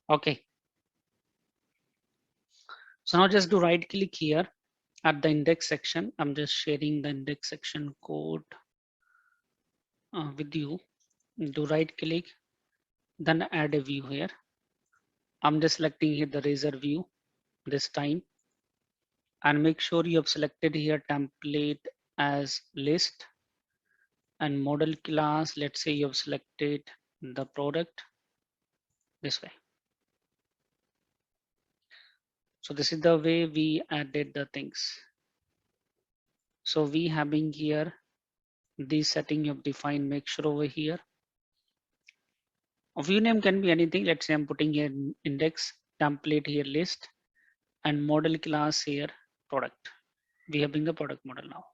Okay. So now just do right click here at the index section. I'm just sharing the index section code with you. Do right click, then add a view here. I'm just selecting here the razor view this time, and make sure you have selected here template as list, and model class, let's say you have selected the product this way. So this is the way we added the things. So we having here the setting you have defined, make sure over here. A view name can be anything. Let's say I'm putting here index, template here list, and model class here product. We having the product model now.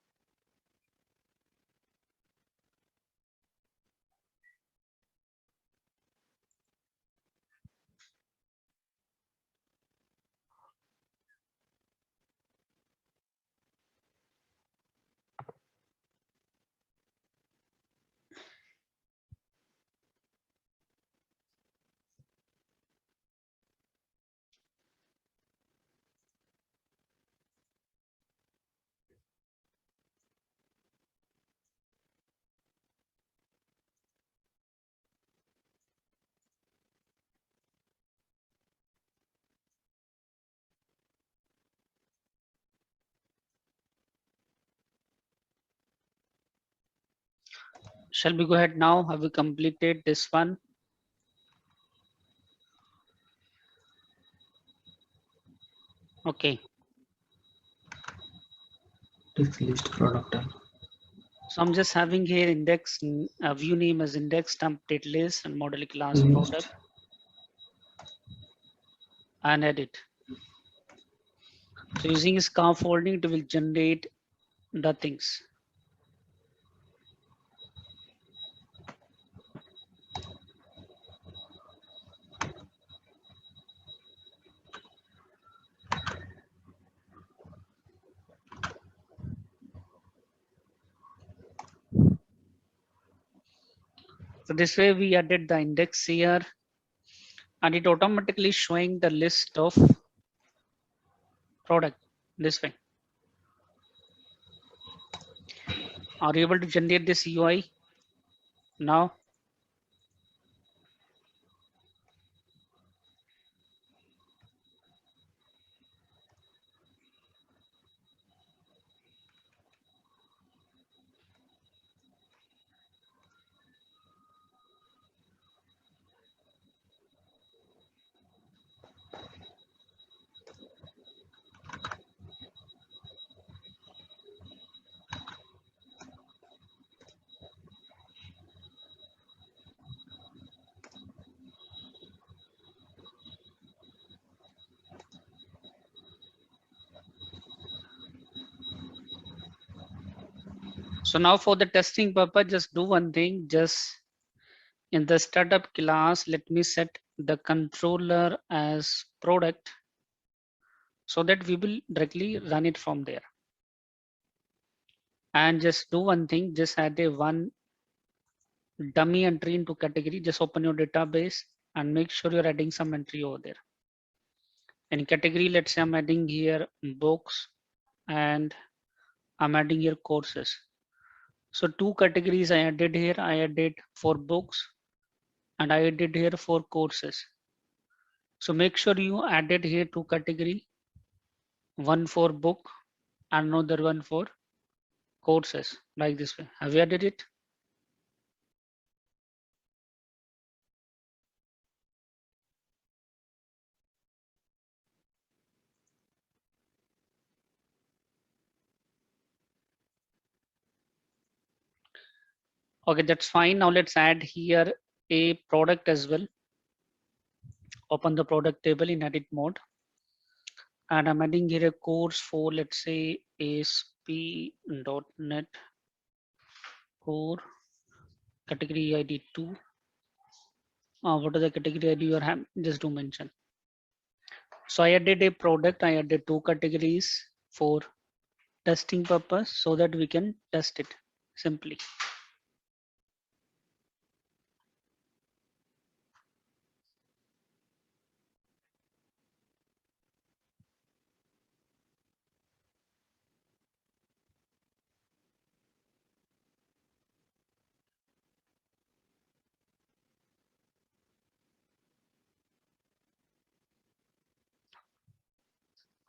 Shall we go ahead now? Have we completed this one? Okay. This list product. So I'm just having here index, view name as index, template list, and model class List. product, and edit. So using scaffolding, it will generate the things. So this way we added the index here, and it automatically showing the list of product this way. Are you able to generate this UI now? So now for the testing purpose, just do one thing, just in the startup class, let me set the controller as product so that we will directly run it from there. And just do one thing, just add a one dummy entry into category. Just open your database and make sure you're adding some entry over there. In category, let's say I'm adding here books and I'm adding here courses. So two categories I added here. I added for books and I added here for courses. So make sure you added here two category, one for book and another one for courses, like this way. Have you added it? Okay, that's fine. Now let's add here a product as well. Open the product table in edit mode. And I'm adding here a course for, let's say, ASP.NET Core category ID 2. What is the category ID you are having? Just do mention. So I added a product. I added two categories for testing purpose so that we can test it simply.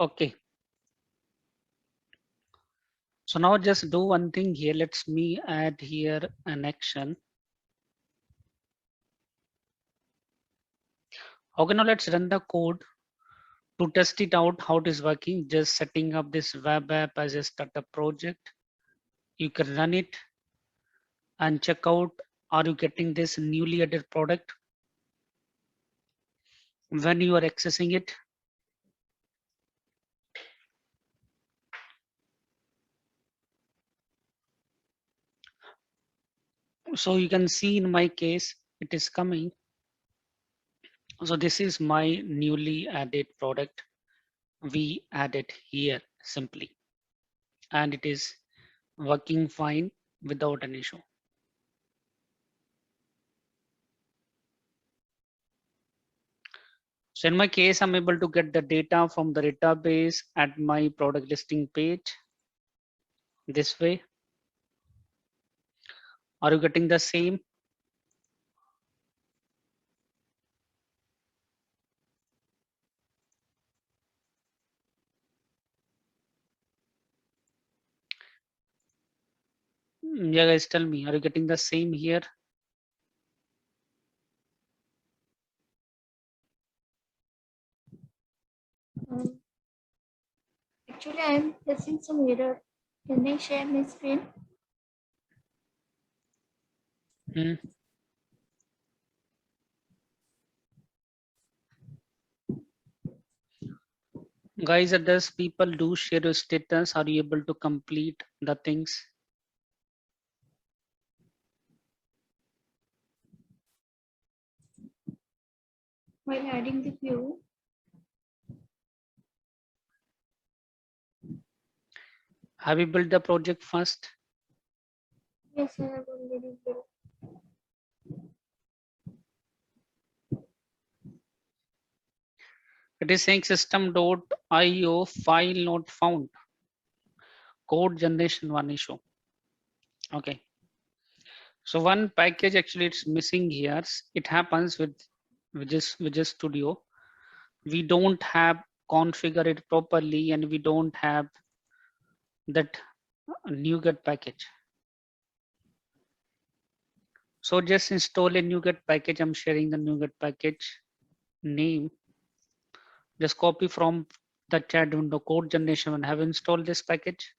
Okay. So now just do one thing here. Let's me add here an action. Okay, now let's run the code to test it out how it is working. Just setting up this web app as a startup project. You can run it and check out, are you getting this newly added product when you are accessing it. So you can see in my case, it is coming. So this is my newly added product. We added here simply, and it is working fine without an issue. So in my case, I'm able to get the data from the database at my product listing page this way. Are you getting the same? Yeah, guys, tell me, are you getting the same here? Actually, I am facing some error. Can I share my screen? Hmm. Guys, does people do share your status? Are you able to complete the things? While adding the view, Have you built the project first? yes, I have already built. It is saying system.io file not found. Code generation one issue. Okay. So one package actually it's missing here. It happens with Visual Studio. We don't have configured it properly and we don't have that NuGet package. So just install a NuGet package. I'm sharing the NuGet package name. Just copy from the chat window, code generation one. Have you installed this package?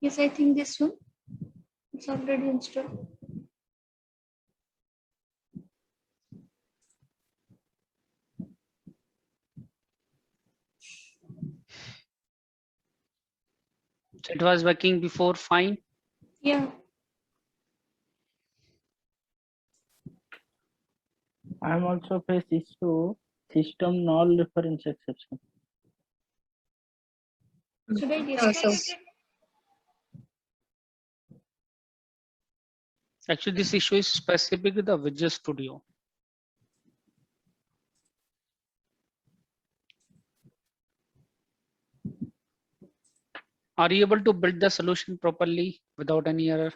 Yes, I think this one. It's already installed. So it was working before, fine. Yeah. I'm also face issue system null reference exception. Should I restart it? Actually, this issue is specific to the Visual Studio. Are you able to build the solution properly without any error?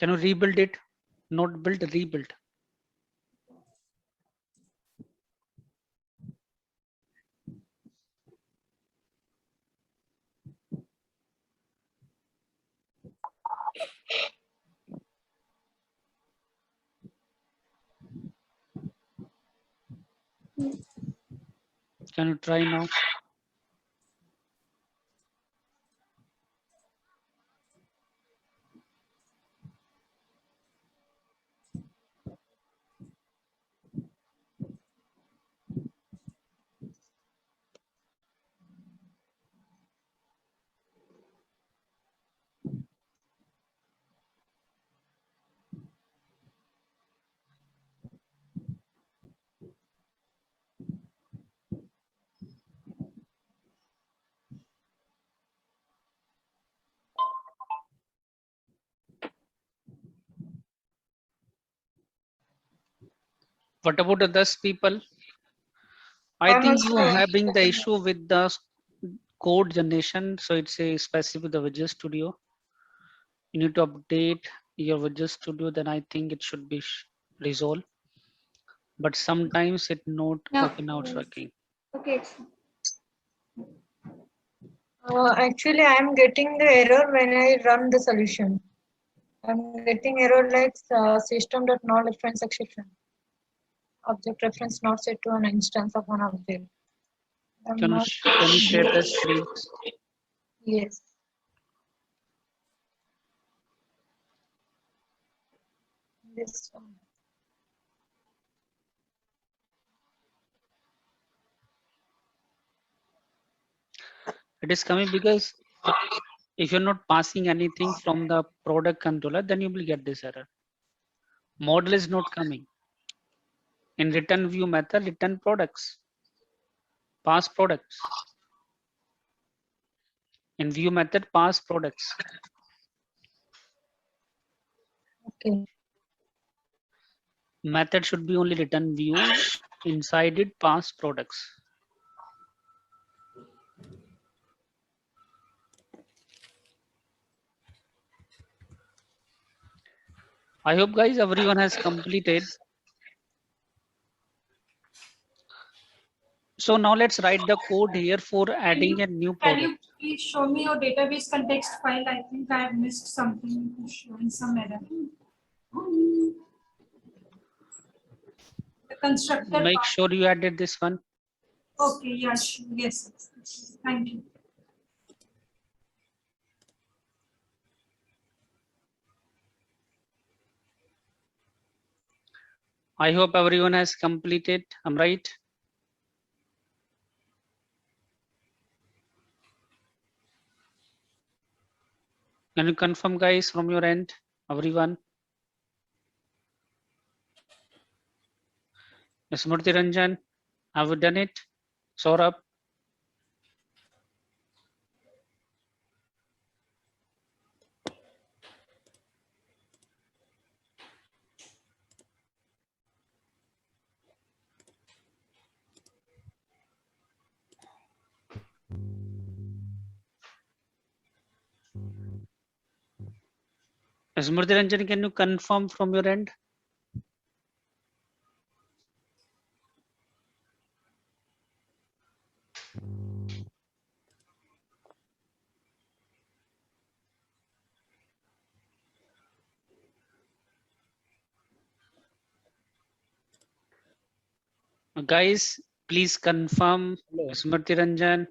Can you rebuild it? Not build, rebuild. Can you try now? What about others people? I I'm think also you having the issue with the code generation. So it's a specific the Visual Studio. you need to update your Visual Studio, then I think it should be resolved. But sometimes it not Now, okay, now it's working. okay, it's Actually, I am getting the error when I run the solution. I'm getting error like system.null reference exception. Object reference not set to an instance of an object. I'm Can not you share the screen? Yes. This one. It is coming because if you're not passing anything from the product controller, then you will get this error. Model is not coming. In return view method, return products, pass products. In view method, pass products. Okay. Method should be only return view. Inside it, pass products. I hope guys everyone has completed. So now let's write the code here for adding a new Can product. you please show me your database context file? I think I have missed something showing some error. The constructor Make part. sure you added this one. Okay, yeah, sure. Yes. Thank you. I hope everyone has completed. I'm right. Can you confirm guys from your end, everyone? Smriti Ranjan, have you done it? Saurabh? Smriti Ranjan, can you confirm from your end? Guys, please confirm. Hello. Smriti Ranjan.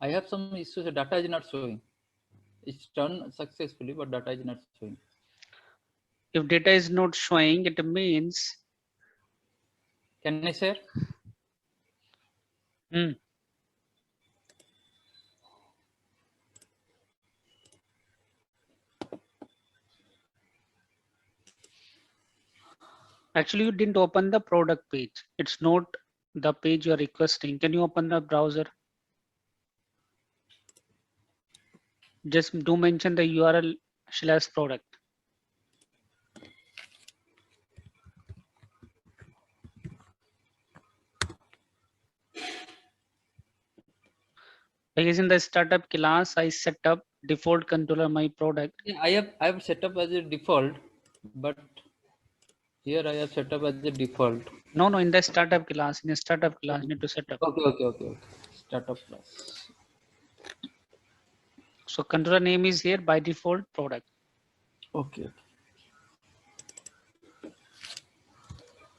I have some issues. The data is not showing. It's done successfully, but data is not showing. If data is not showing, it means Can I share? actually you didn't open the product page. It's not the page you're requesting. Can you open the browser? Just do mention the URL / product. Because in the startup class, I set up default controller my product. Yeah, I have set up as a default, but here I have set up as a default. No, in the startup class, you need to set up. Okay. Startup class. So controller name is here by default product. Okay.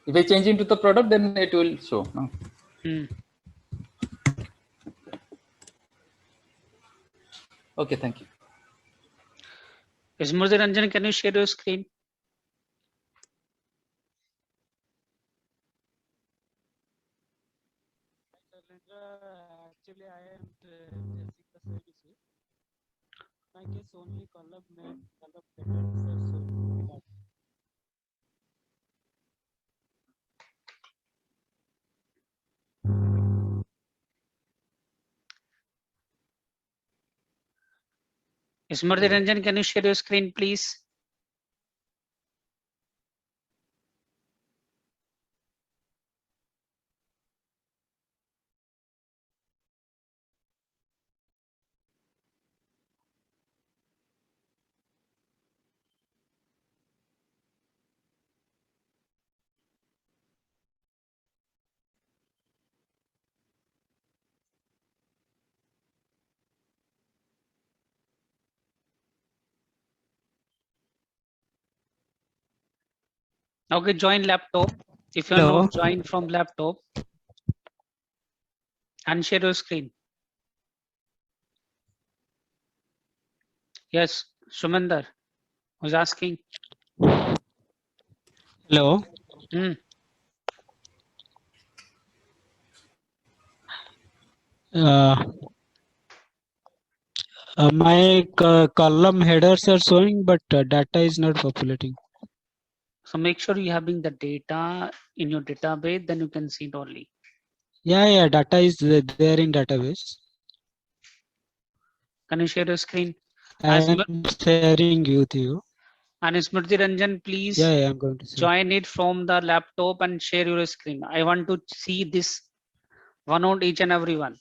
If I change into the product, then it will show. No? Okay, thank you. Smriti Ranjan, can you share your screen? Actually, I am facing the same issue. My case only column name, column header, so Smriti Ranjan, can you share your screen, please? Okay, join laptop. If you're Hello. not joined from laptop, and share your screen. Yes, Shumandar was asking. Hello. Hmm. Uh, my column headers are showing, but data is not populating. So make sure you having the data in your database, then you can see it only. Yeah, data is there in database. Can you share your screen? I As am sharing with you. and Smriti Ranjan, please Yeah, I'm going to share. join it from the laptop and share your screen. I want to see this one on each and every one.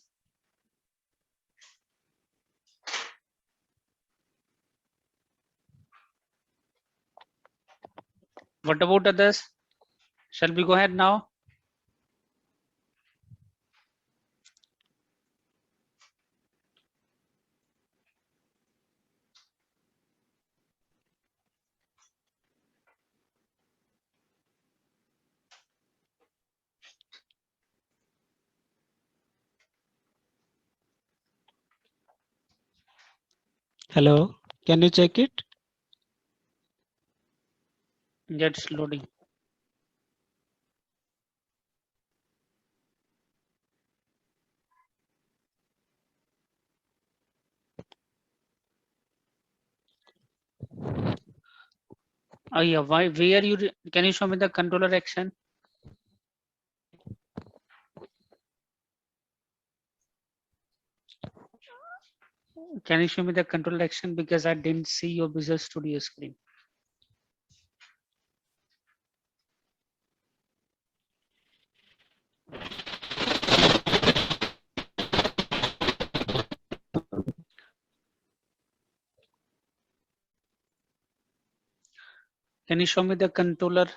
What about others? Shall we go ahead now? Hello. Can you check it? Just loading. Oh yeah, why? Where you? Can you show me the controller action? Can you show me the control action, because I didn't see your Visual Studio screen. Can you show me the controller?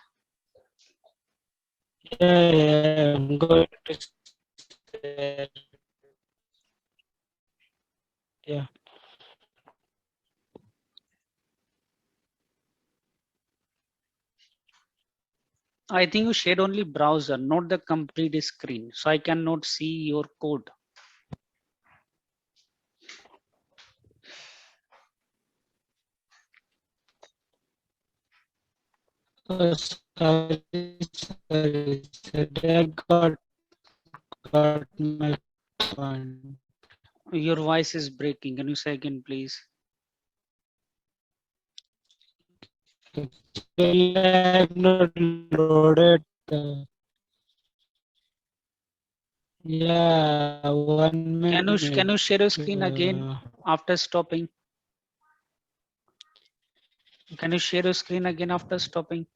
Yeah, I'm going to share. Yeah. I think you shared only browser, not the complete screen. So I cannot see your code. Oh, sorry, I got my point. Your voice is breaking. Can you say again, please? Actually, I have not loaded the. Yeah, 1 minute. Can you share your screen again after stopping? Can you share your screen again after stopping?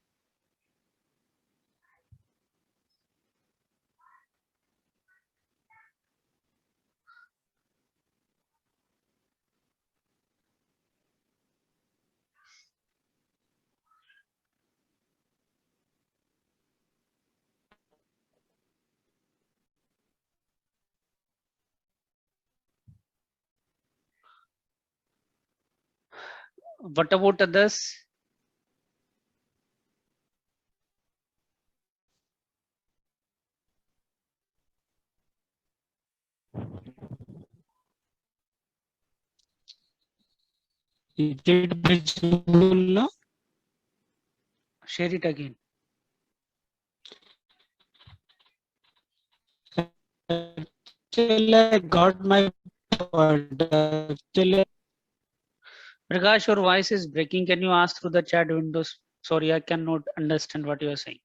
What about others? Is it visible now? Share it again. Actually, I got my point. Actually, Prakash, your voice is breaking. Can you ask through the chat windows? Sorry, I cannot understand what you are saying.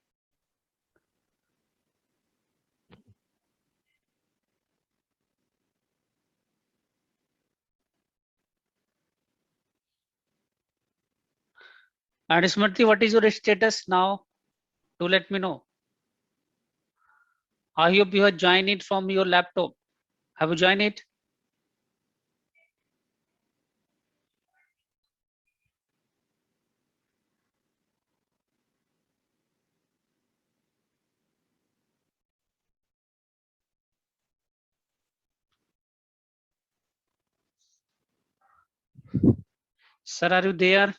And Smriti, what is your status now? Do let me know. I hope you have joined it from your laptop. Have you joined it? Sir, are you there?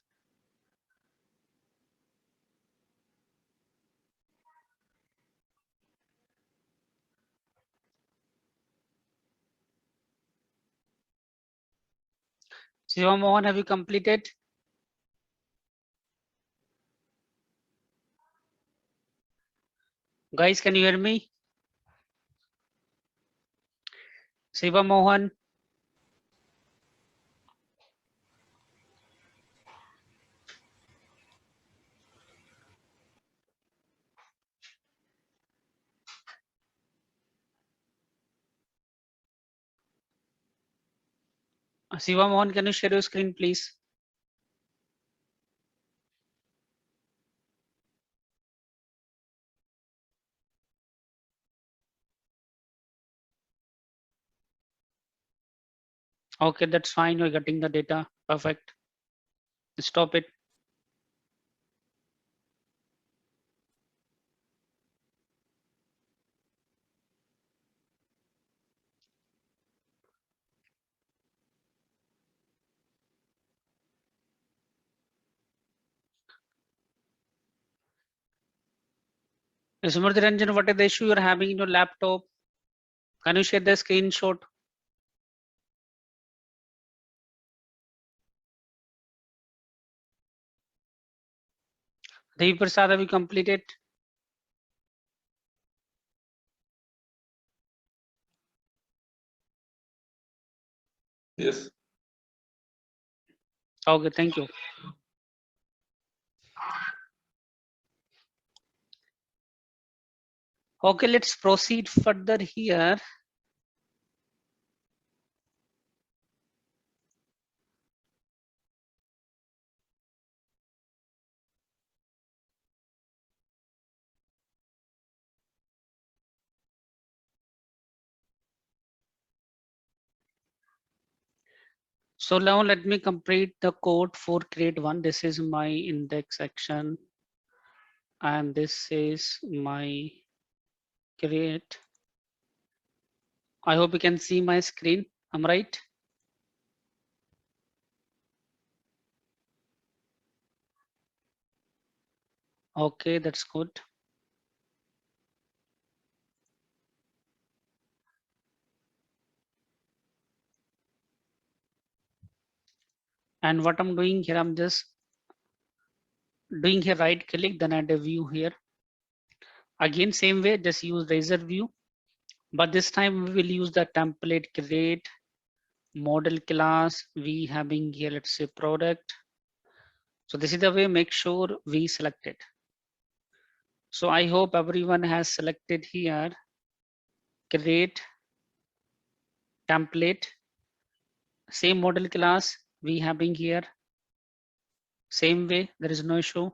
Shiva Mohan, have you completed? Guys, can you hear me? Shiva Mohan. Shiva Mohan, can you share your screen, please? Okay, that's fine. You're getting the data. Perfect. Stop it. Smriti Ranjan, what is the issue you're having in your laptop? Can you share the screenshot? Devi Prasad, have you completed? Yes. Okay, thank you. Okay, let's proceed further here. So now let me complete the code for create one. This is my index section. And this is my create. I hope you can see my screen. I'm right. Okay, that's good. And what I'm doing here, I'm just doing here right click, then add a view here. Again, same way, just use razor view. But this time we will use the template create model class. We having here, let's say product. So this is the way, make sure we select it. So I hope everyone has selected here, create template, same model class we having here. Same way, there is no issue.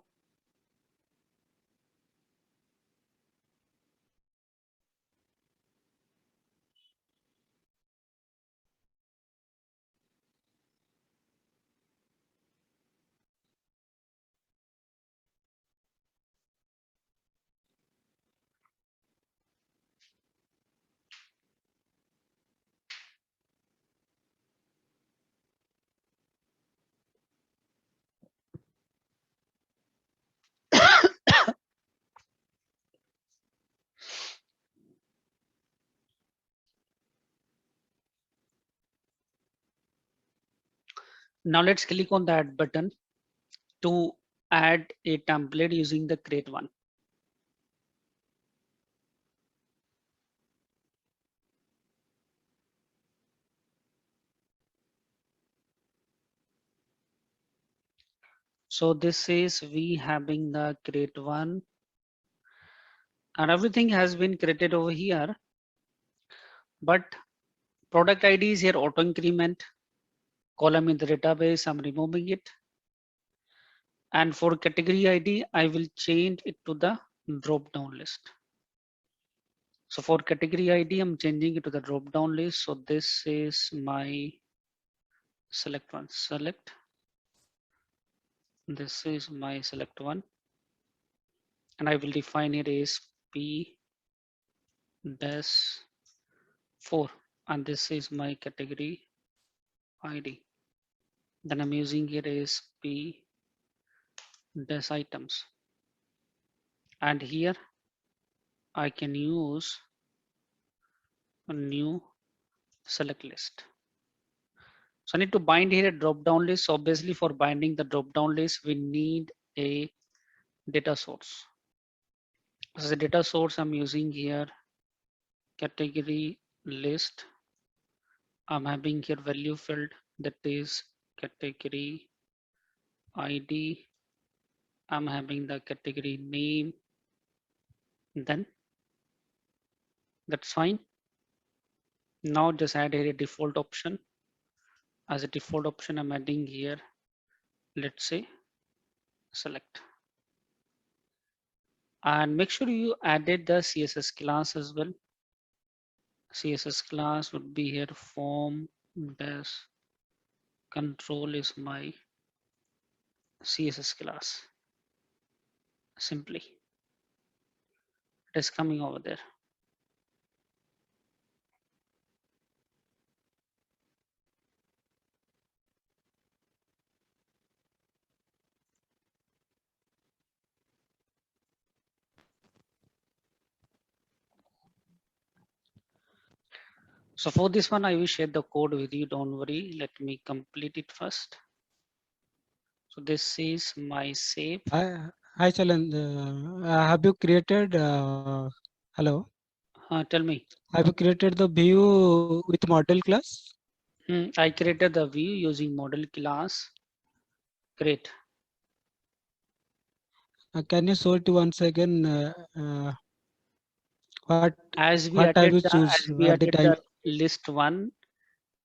Now let's click on that button to add a template using the create one. So this is we having the create one, and everything has been created over here. But product ID is here auto increment, column in the database, I'm removing it. And for category ID, I will change it to the drop down list. So for category ID, I'm changing it to the drop down list. So this is my select one, select. This is my select one. And I will define it as P des 4. And this is my category ID. Then I'm using it as P des items. And here I can use a new select list. So I need to bind here a drop down list. So obviously for binding the drop down list, we need a data source. This is a data source I'm using here, category list. I'm having here value field that is category ID. I'm having the category name. Then that's fine. Now just add here a default option. As a default option, I'm adding here, let's say select. And make sure you added the CSS class as well. CSS class would be here form dash control is my CSS class. Simply it is coming over there. So for this one, I will share the code with you. Don't worry. Let me complete it first. So this is my save. Hi, Chalan. Have you created? Hello. Tell me. Have you created the view with model class? I created the view using model class. Great. Can you show it once again? What As we have you added choose at the time? the list one,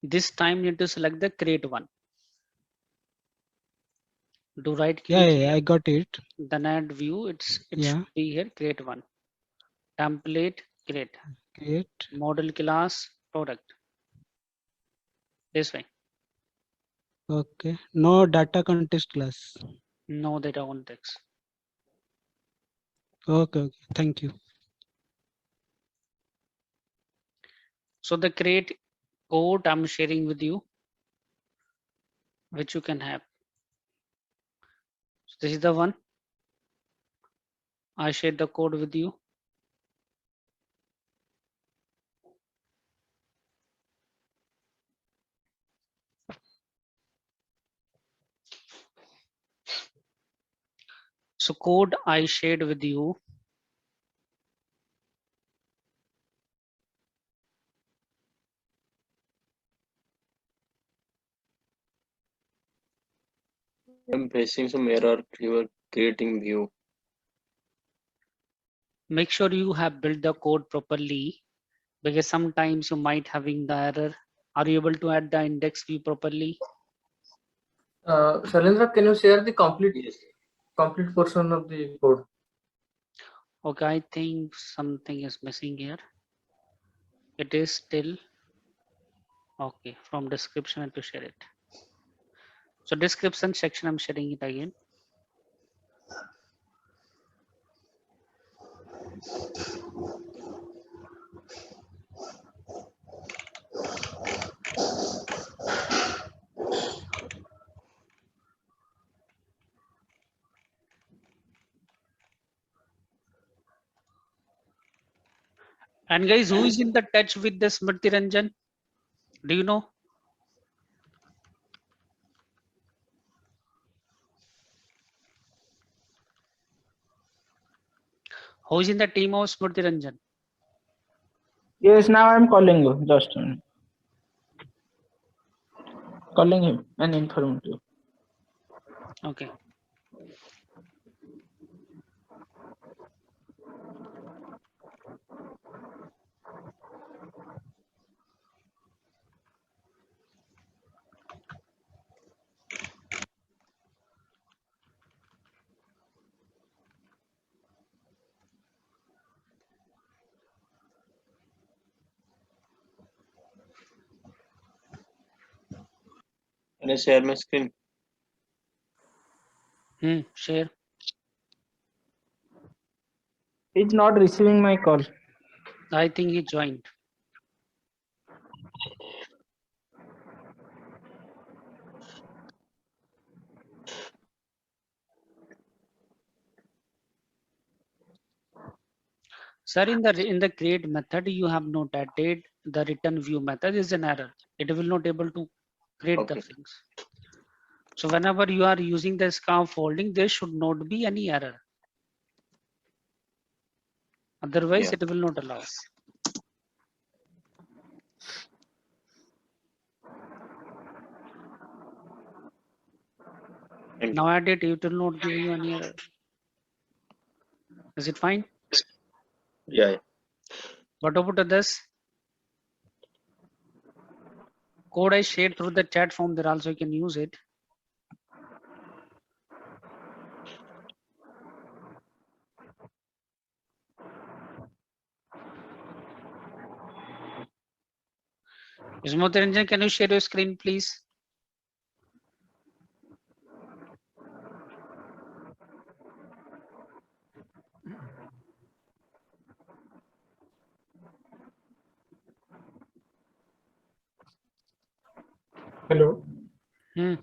this time you need to select the create one. Do right click Yeah, I got it. then add view. It Yeah, should be here create one. Template create. create. Model class product. This way. Okay. No data context class. No data context. Okay. Thank you. So the create code I'm sharing with you, which you can have. So this is the one. I shared the code with you. So code I shared with you. I'm facing some error. You are creating view. Make sure you have built the code properly because sometimes you might having the error. Are you able to add the index view properly? Shalendra, can you share the complete portion of the code? Okay, I think something is missing here. It is still okay. From description and to share it. So description section, I'm sharing it again. And guys, who is in the touch with the Smriti Ranjan? Do you know? Who is in the team of Smriti Ranjan? Yes, now I'm calling you. Just a minute. Calling him and informing you. Okay. Can I share my screen? Share. He's not receiving my call. I think he joined. Sir, in the create method, you have not added the return view method is an error. It will not able to create Okay. the things. So whenever you are using the scaffolding, there should not be any error. Otherwise, Yeah. it will not allow. Thank you. Now add it, it will not give you any error. Is it fine? Yeah. Yeah. What about this? Code I shared through the chat form there also you can use it. Ismotranjan, can you share your screen, please? Hello. Hmm.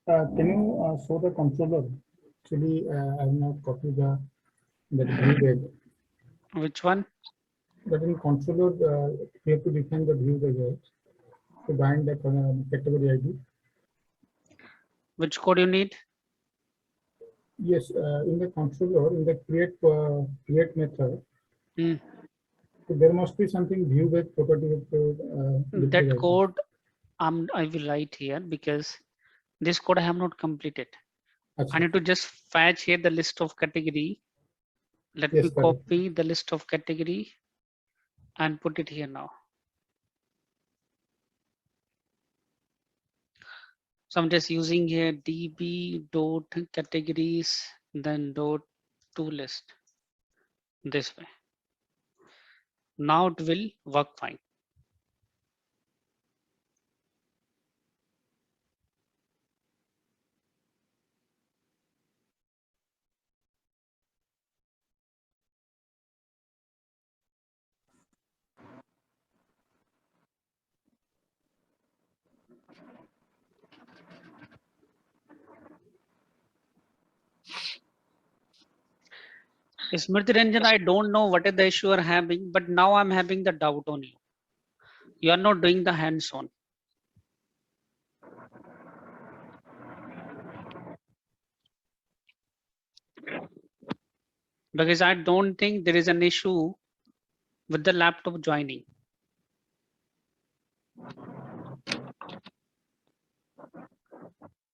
Can you show the controller? Actually, I have not copied that view bag. Which one? But in controller, we have to define the view bag, right? To bind the category ID. Which code you need? Yes, in the controller, in the create method, Hmm. so there must be something view bag property of That ID. code I will write here because this code I have not completed. I need to just fetch here the list of category. Let Yes, me correct. copy the list of category and put it here now. So I'm just using here db dot categories then dot to list this way. Now it will work fine. Smriti Ranjan, I don't know what is the issue you are having, but now I'm having the doubt on you. You are not doing the hands-on. Because I don't think there is an issue with the laptop joining.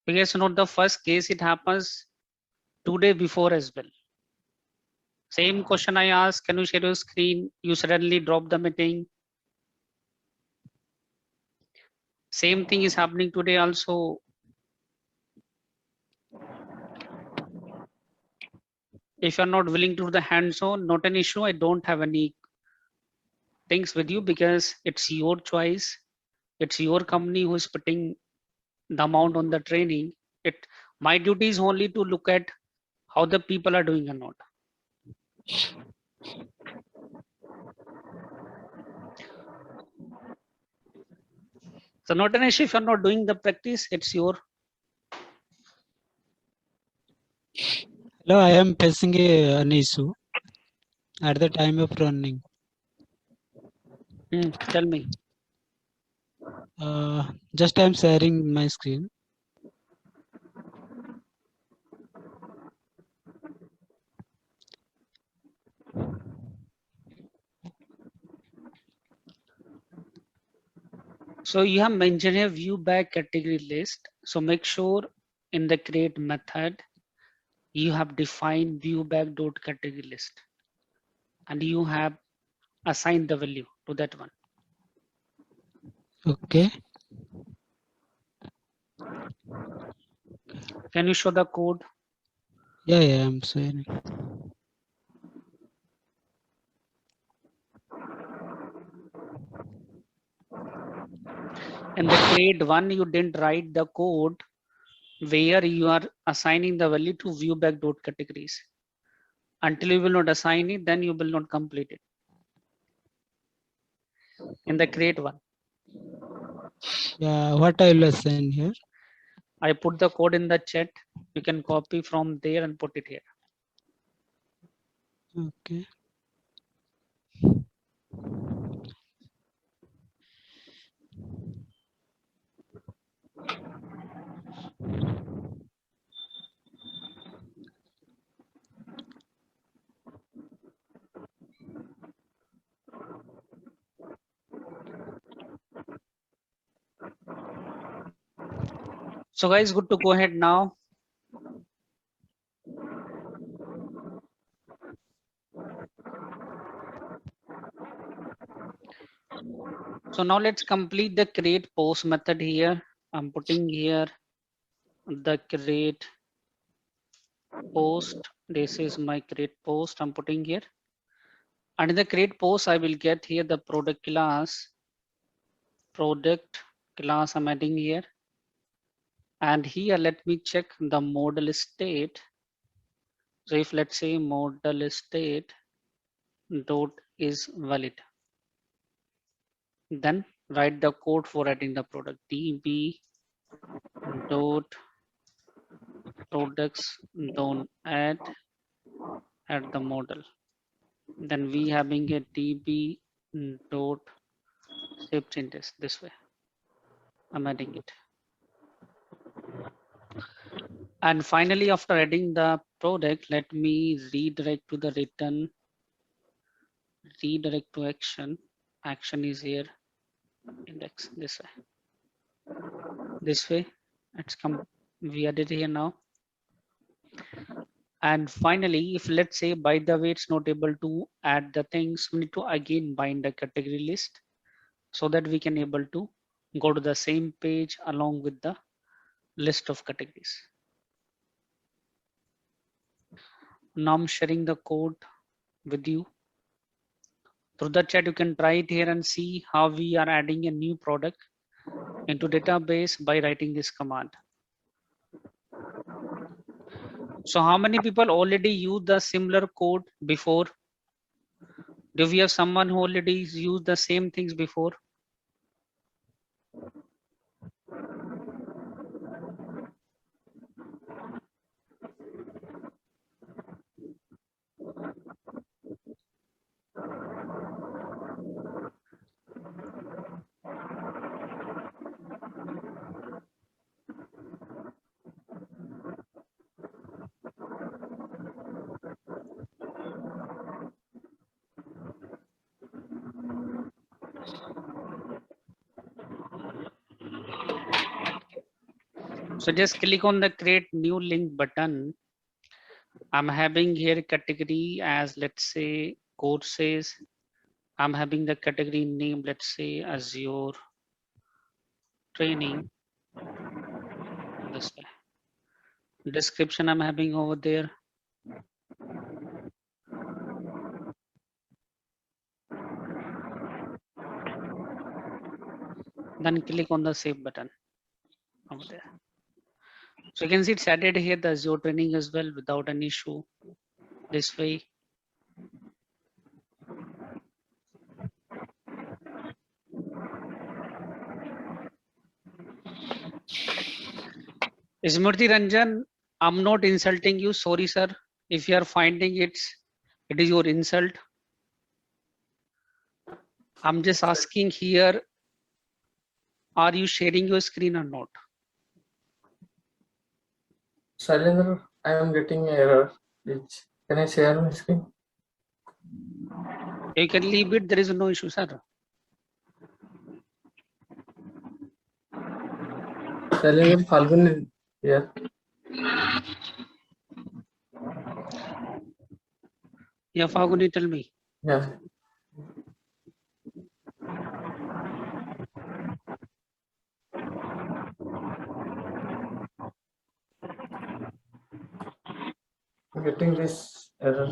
Because not the first case, it happens 2 days before as well. Same question I asked, can you share your screen? You suddenly drop the meeting. Same thing is happening today also. If you're not willing to do the hands-on, not an issue. I don't have any things with you because it's your choice. It's your company who is putting the amount on the training. My duty is only to look at how the people are doing or not. So not an issue if you're not doing the practice, it's your. Hello, I am facing an issue at the time of running. Tell me. Just I am sharing my screen. So you have mentioned a view back category list. So make sure in the create method, you have defined view back dot category list and you have assigned the value to that one. Okay. Can you show the code? Yeah, I'm sharing. In the create one, you didn't write the code where you are assigning the value to view back dot categories. Until you will not assign it, then you will not complete it. In the create one. Yeah, what I will assign here? I put the code in the chat. You can copy from there and put it here. Okay. So guys, good to go ahead now. So now let's complete the create post method here. I'm putting here the create post. This is my create post I'm putting here. And in the create post, I will get here the product class. Product class I'm adding here. And here, let me check the model state. So if let's say model state dot is valid, then write the code for adding the product. db dot products don't add the model. Then we having a db dot shape changes this way. I'm adding it. And finally, after adding the product, let me redirect to the return, redirect to action. Action is here, index this way. This way, it's come. We added here now. And finally, if let's say by the way it's not able to add the things, we need to again bind the category list so that we can able to go to the same page along with the list of categories. Now I'm sharing the code with you. Through the chat, you can try it here and see how we are adding a new product into database by writing this command. So how many people already use the similar code before? Do we have someone who already used the same things before? So just click on the create new link button. I'm having here category as let's say courses. I'm having the category name, let's say Azure training. This way. Description I'm having over there. Then click on the save button over there. So you can see it's added here the Azure training as well without an issue. This way. Smriti Ranjan, I'm not insulting you. Sorry, sir. If you are finding it is your insult. I'm just asking here, are you sharing your screen or not? Shailendra, I am getting error. Please, can I share my screen? You can leave it. There is no issue, sir. Shailendra, Falgun is here. Yeah, Faguni, tell me. Yeah. I'm getting this error.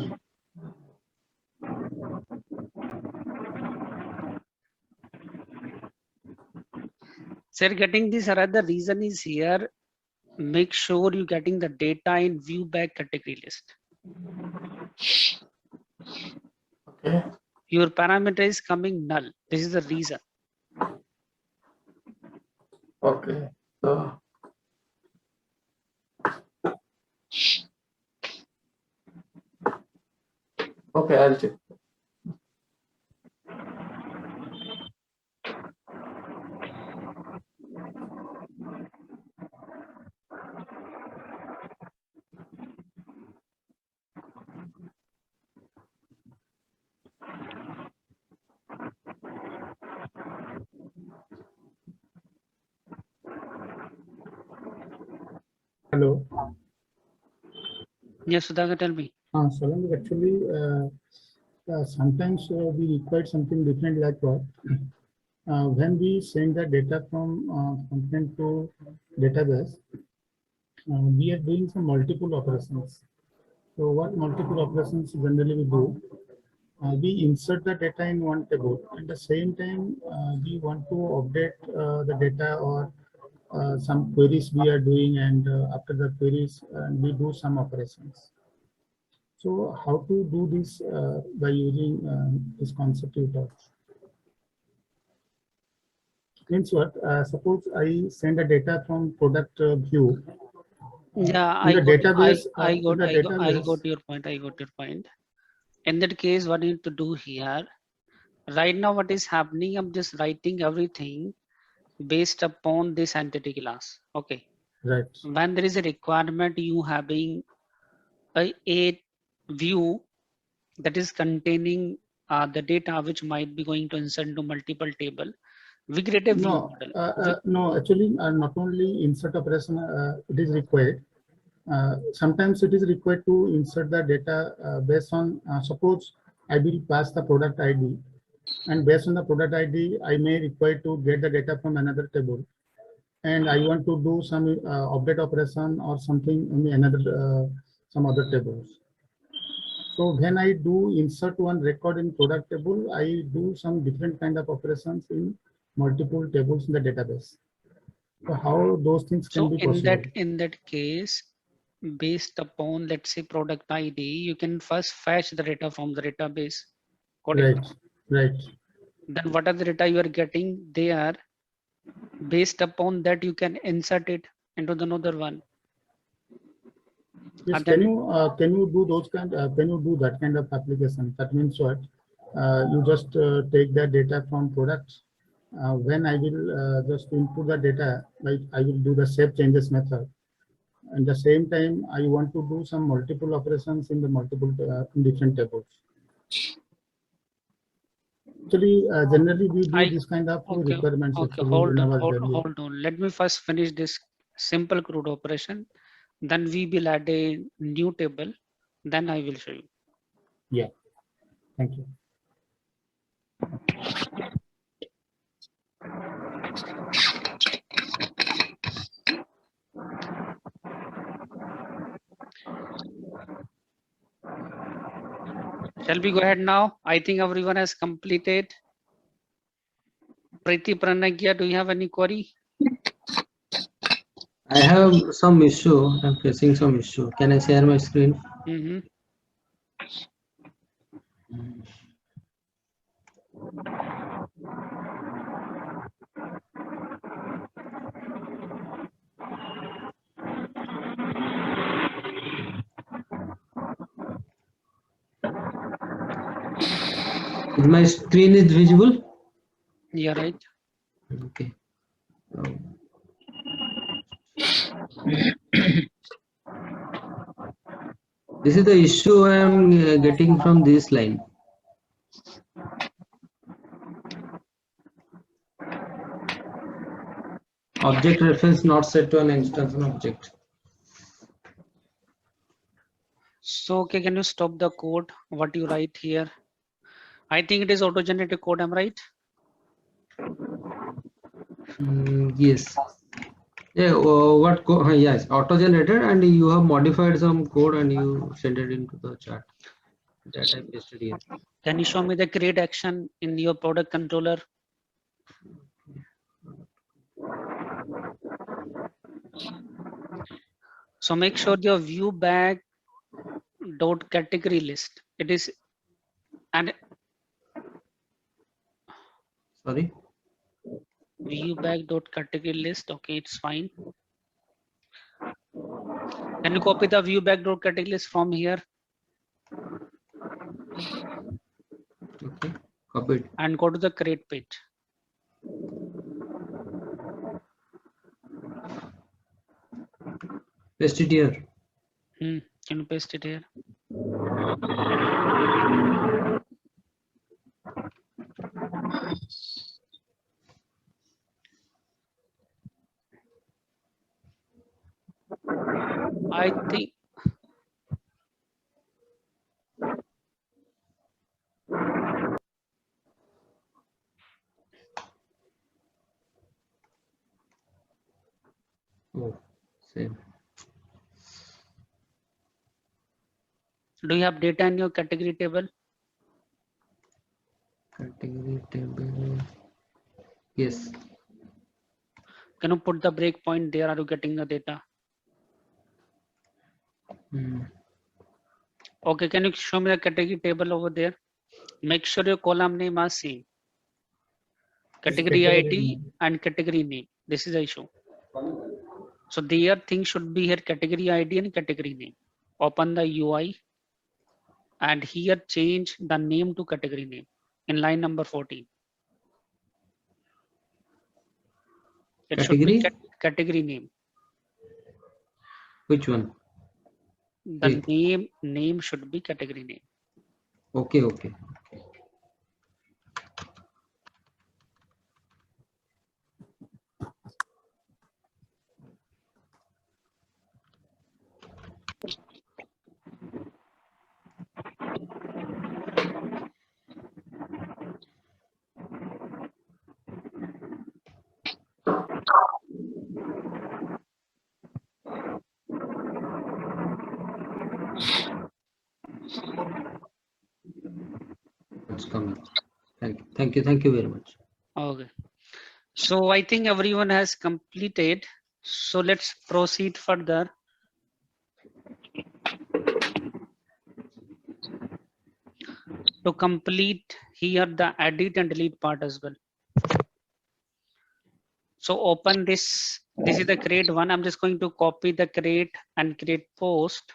Sir, getting this error, the reason is here. Make sure you're getting the data in view back category list. Okay. Your parameter is coming null. This is the reason. Okay. So okay, I'll check. Hello. Yes, Sudhakar, tell me. Solange, actually, sometimes we require something different like what? When we send the data from content to database, we are doing some multiple operations. So what multiple operations generally we do? We insert the data in one table. At the same time, we want to update the data or some queries we are doing, and after the queries, we do some operations. So how to do this by using this concept you taught? Means what? Suppose I send the data from product view. Yeah, In the database, I in the database. got your point. I got your point. In that case, what you need to do here, right now, what is happening? I'm just writing everything based upon this entity class. Okay. Right. When there is a requirement, you having a view that is containing the data which might be going to insert into multiple table. We create a view model. No, actually, not only insert operation it is required. Sometimes it is required to insert the data based on, suppose I will pass the product ID, and based on the product ID, I may require to get the data from another table, and I want to do some update operation or something in another some other tables. So when I do insert one record in product table, I do some different kind of operations in multiple tables in the database. So how those things can be possible? In that case, based upon, let's say, product ID, you can first fetch the data from the database. Right, right. Then what are the data you are getting there? Based upon that, you can insert it into another one. Yes, can you do those kind? Can you do that kind of application? That means what? You just take the data from products. When I will just input the data, like I will do the save changes method. At the same time, I want to do some multiple operations in the multiple in different tables. Actually, generally we do this kind of requirements. Okay, hold on. Let me first finish this simple CRUD operation. Then we will add a new table. Then I will show you. Yeah, thank you. Shall we go ahead now? I think everyone has completed. Preeti Pranagya, do you have any query? I have some issue. I'm facing some issue. Can I share my screen? Mm-hmm. My screen is visible? Yeah, right. Okay. This is the issue I am getting from this line. Object reference not set to an instance of object. So, okay, can you stop the code? What you write here? I think it is auto-generated code, am I right? Yes. Yeah. What? Yes, auto-generated, and you have modified some code and you send it into the chat. That I pasted here. Can you show me the create action in your product controller? So make sure your view bag dot category list. It is and sorry. View bag dot category list. Okay, it's fine. Can you copy the view bag dot category list from here? Okay, copied. And go to the create page. Paste it here. Can you paste it here? I think Oh, same. do you have data in your category table? Category table. Yes. Can you put the breakpoint there? Are you getting the data? Hmm. Okay, can you show me the category table over there? Make sure your column name are same. Category category ID name. and category name. This is the issue. So their thing should be here category ID and category name. Open the UI and here change the name to category name in line number 14. It should be Category? category name. Which one? The Hey. name should be category name. Okay, okay. It's coming. Thank you very much. Okay. So I think everyone has completed. So let's proceed further. To complete here the edit and delete part as well. So open this. This is the create one. I'm just going to copy the create and create post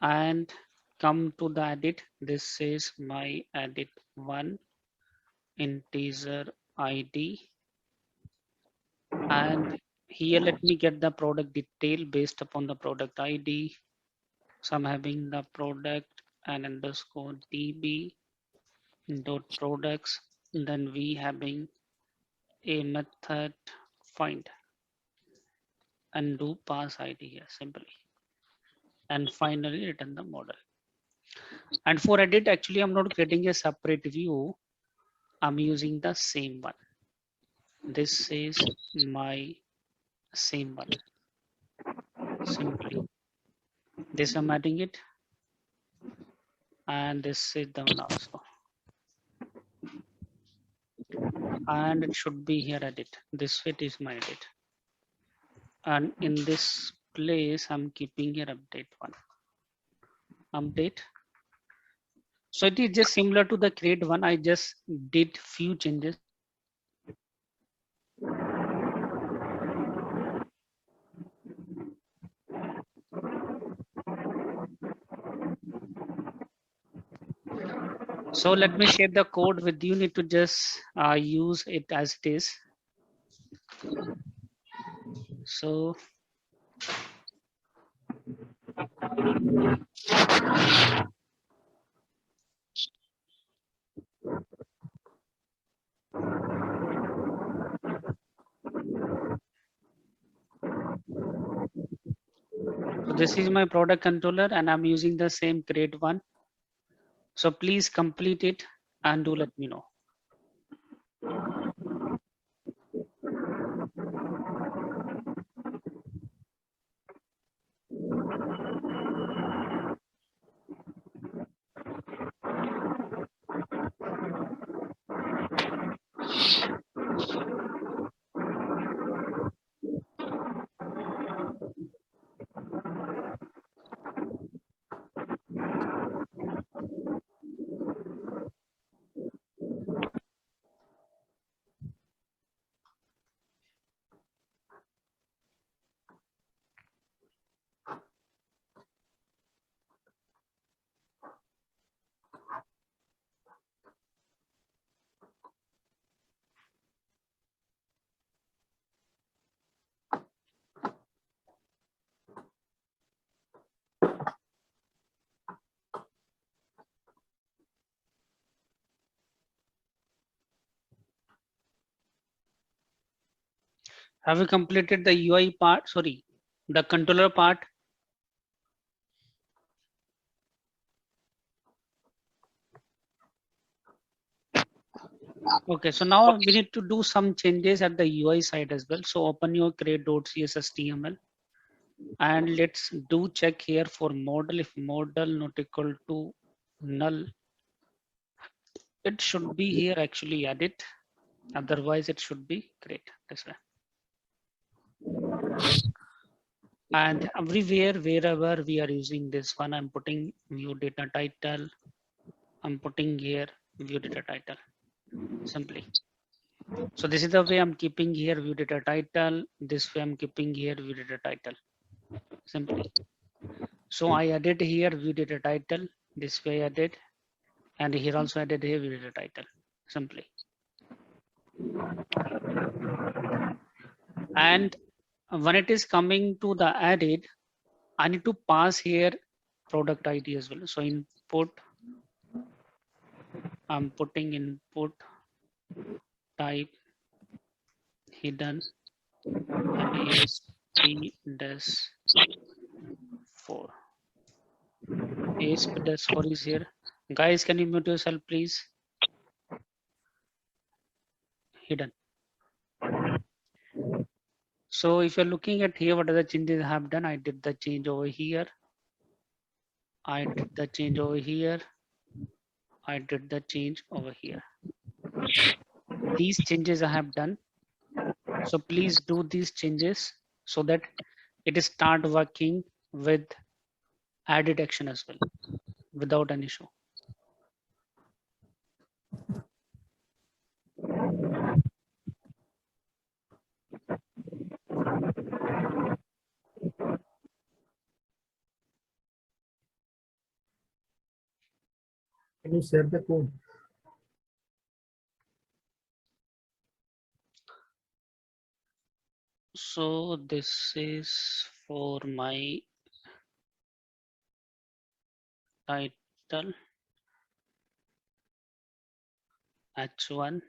and come to the edit. This is my edit one integer ID. And here let me get the product detail based upon the product ID. So I'm having the product and underscore DB dot products. Then we having a method find and do pass ID here simply. And finally return the model. And for edit, actually, I'm not creating a separate view. I'm using the same one. This is my same one. Simply. This I'm adding it. And this is the one also. And it should be here edit. This fit is my edit. And in this place, I'm keeping here update one. Update. So it is just similar to the create one. I just did few changes. So let me share the code with you. Need to just use it as it is. So this is my product controller and I'm using the same create one. So please complete it and do let me know. Have you completed the UI part? Sorry, The controller part. Okay, so now we need to do some changes at the UI side as well. So open your create.cshtml and let's do check here for model. If model not equal to null, it should be here actually added. Otherwise it should be great this way. And everywhere, wherever we are using this one, I'm putting view data title. I'm putting here view data title simply. So this is the way I'm keeping here view data title. This way I'm keeping here view data title simply. So I added here view data title. This way I did, and here also I did here view data title simply. And when it is coming to the added, I need to pass here product ID as well. So input, I'm putting input type hidden and ASP-4. ASP-4 is here. Guys, can you mute yourself, please? Hidden. So if you're looking at here, what are the changes I have done? I did the change over here. I did the change over here. I did the change over here. These changes I have done. So please do these changes so that it is start working with added action as well without an issue. Can you share the code? So this is for my title H1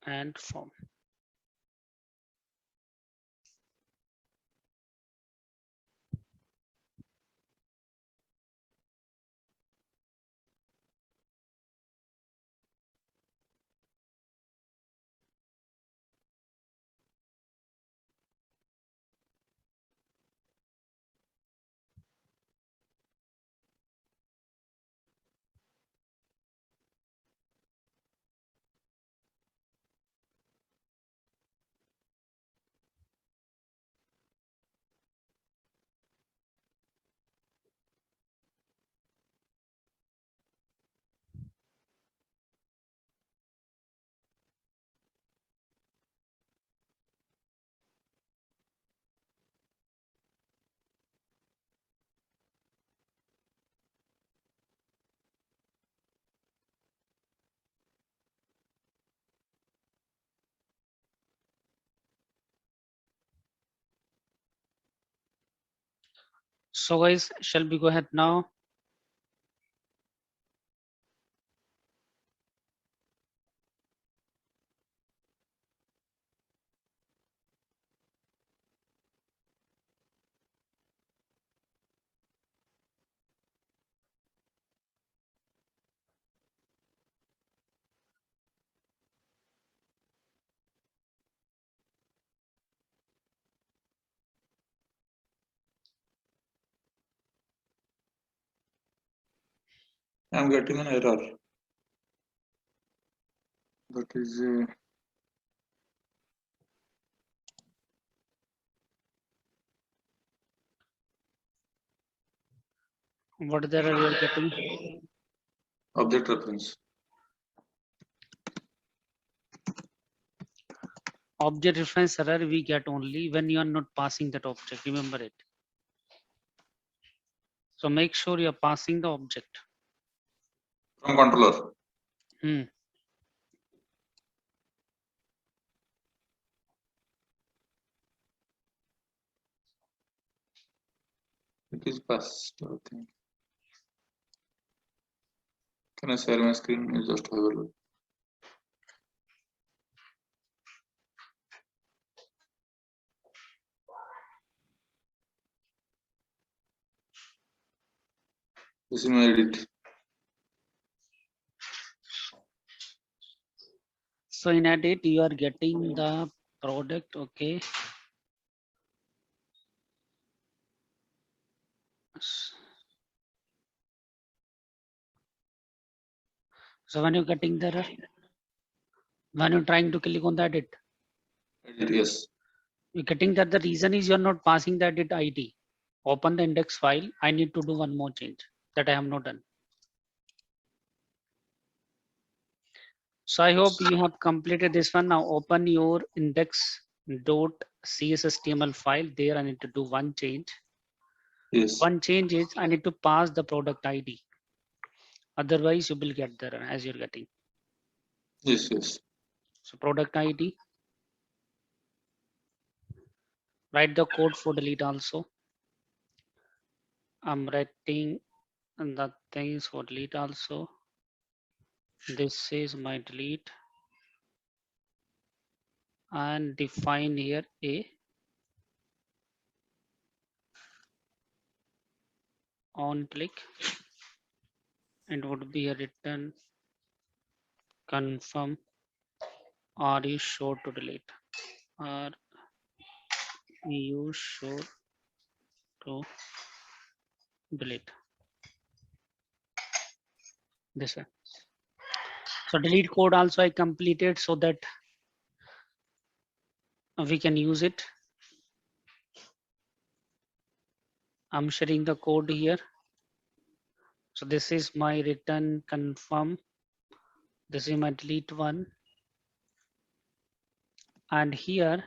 and form. So guys, shall we go ahead now? I'm getting an error. That is What is the error you're getting? object reference. Object reference error we get only when you are not passing that object. Remember it. So make sure you're passing the object. From controller. It is passed, I think. Can I share my screen? You just have a look. This is my edit. So in edit, you are getting the product. Okay. So when you're getting the error, when you're trying to click on the edit, Edit, yes. you're getting that the reason is you're not passing the edit ID. Open the index file. I need to do one more change that I have not done. So I hope you have completed this one. Now open your index.cshtml file. There I need to do one change. Yes. One change is I need to pass the product ID. Otherwise you will get the error as you're getting. Yes, yes. So product ID. Write the code for delete also. I'm writing the things for delete also. This is my delete. And define here a on click. It would be a return confirm. Are you sure to delete? Are you sure to delete? This one. So delete code also I completed so that we can use it. I'm sharing the code here. So this is my return confirm. This is my delete one. And here,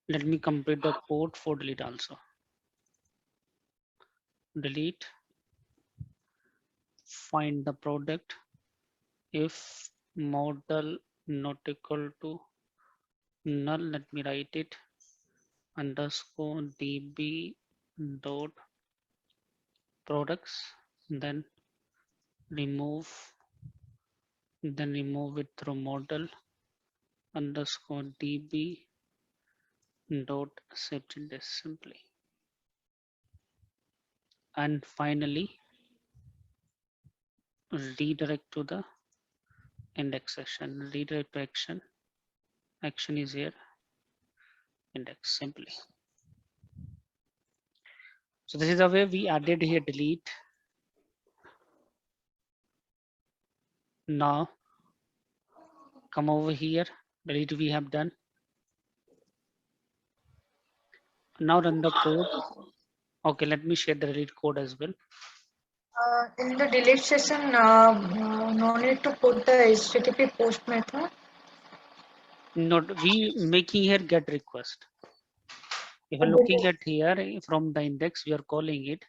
let me complete the code for delete also. Delete, find the product. If model not equal to null, let me write it underscore db dot products, then remove it through model underscore db dot set this simply. And finally redirect to the index section. Redirect to action. Action is here. Index simply. So this is the way we added here delete. Now come over here. Delete we have done. Now run the code. Okay, let me share the delete code as well. In the delete session, no need to put the HTTP post method. Not we making here get request. If you're looking at here from the index, we are calling it,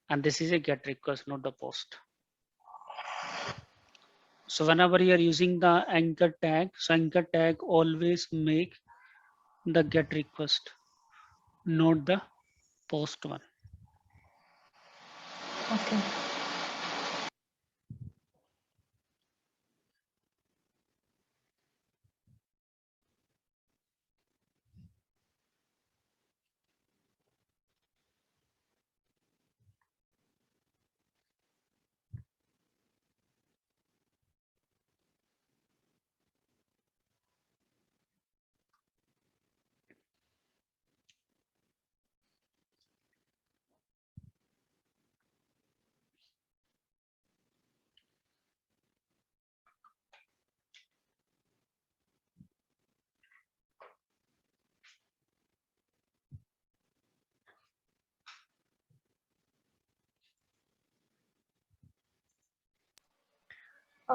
and this is a get request, not the post. So whenever you are using the anchor tag, so anchor tag always make the get request, not the post one. Okay.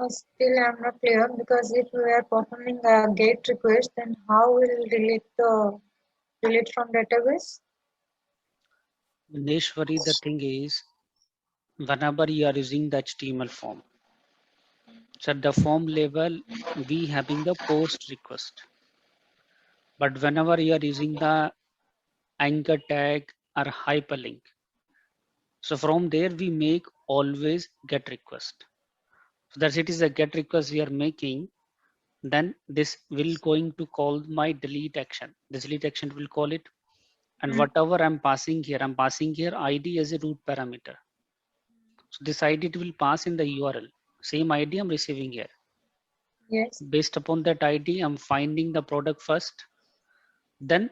Still, I'm not clear because if we are performing a GET request, then how will delete from database? Neshwari, the thing is, whenever you are using the HTML form, so at the form level, we having the post request. But whenever you are using the anchor tag or hyperlink, so from there we make always get request. So that it is a get request we are making. Then this will going to call my delete action. This delete action will call it, And whatever I'm passing here ID as a root parameter. So this ID it will pass in the URL. Same ID I'm receiving here. Yes. Based upon that ID, I'm finding the product first. Then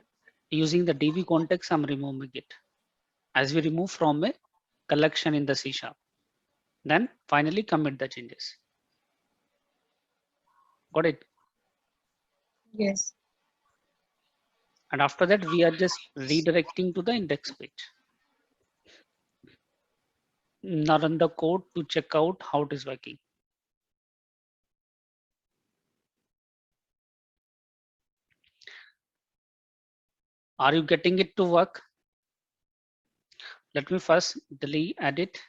using the DB context, I'm removing it. As we remove from a collection in the C#. Then finally commit the changes. Got it? Yes. And after that, we are just redirecting to the index page. Now run the code to check out how it is working. Are you getting it to work? Let me first delete, edit.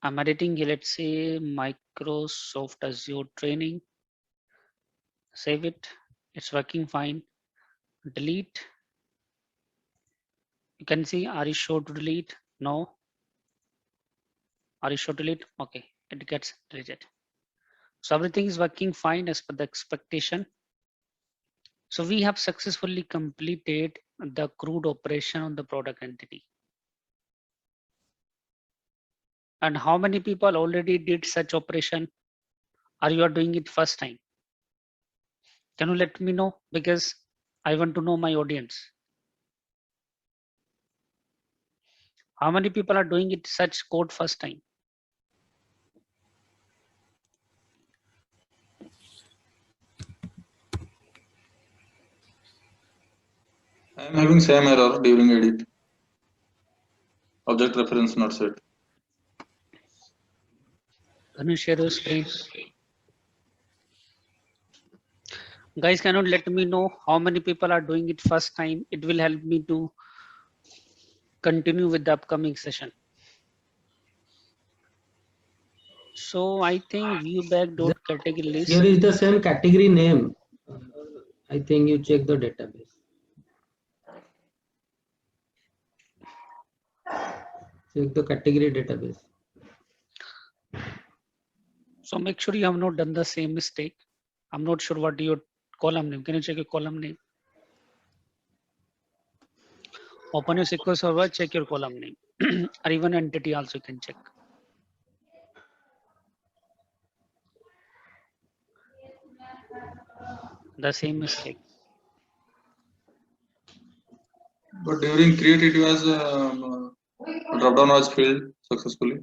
I'm editing here, let's say Microsoft Azure training. Save it. It's working fine. Delete. You can see, are you sure to delete? No. Are you sure to delete? Okay, it gets deleted. So everything is working fine as per the expectation. So we have successfully completed the CRUD operation on the product entity. And how many people already did such operation? Or you are doing it first time? Can you let me know? Because I want to know my audience. How many people are doing it such code first time? I am having same error during edit. Object reference not set. Can you share your screen? Guys, can you let me know how many people are doing it first time? It will help me to continue with the upcoming session. So I think viewback.category list. Here is the same category name. I think you check the database. Check the category database. So make sure you have not done the same mistake. I'm not sure what your column name. Can you check your column name? Open your SQL Server, check your column name. Or even entity also you can check. The same mistake. But during create it was drop down was filled successfully.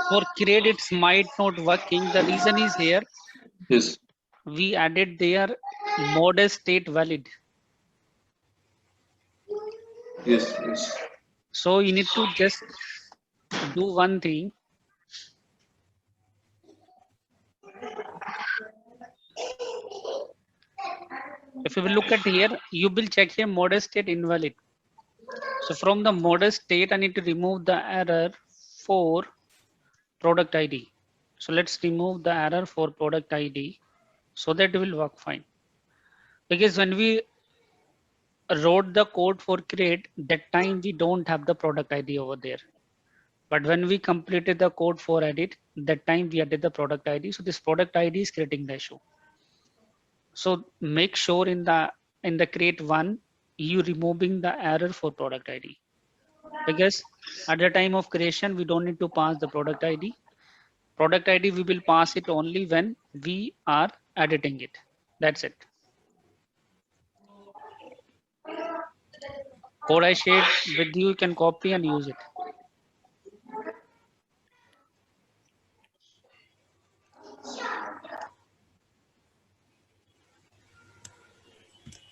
For create it's might not working. The reason is here. Yes. We added their modest state valid. Yes, yes. So you need to just do one thing. If you will look at here, you will check here modest state invalid. So from the modest state, I need to remove the error for product ID. So let's remove the error for product ID so that it will work fine. Because when we wrote the code for create, that time we don't have the product ID over there. But when we completed the code for edit, that time we added the product ID. So this product ID is creating the issue. So make sure in the create one, you removing the error for product ID. Because at the time of creation, we don't need to pass the product ID. Product ID, we will pass it only when we are editing it. That's it. Code I shared with you, you can copy and use it.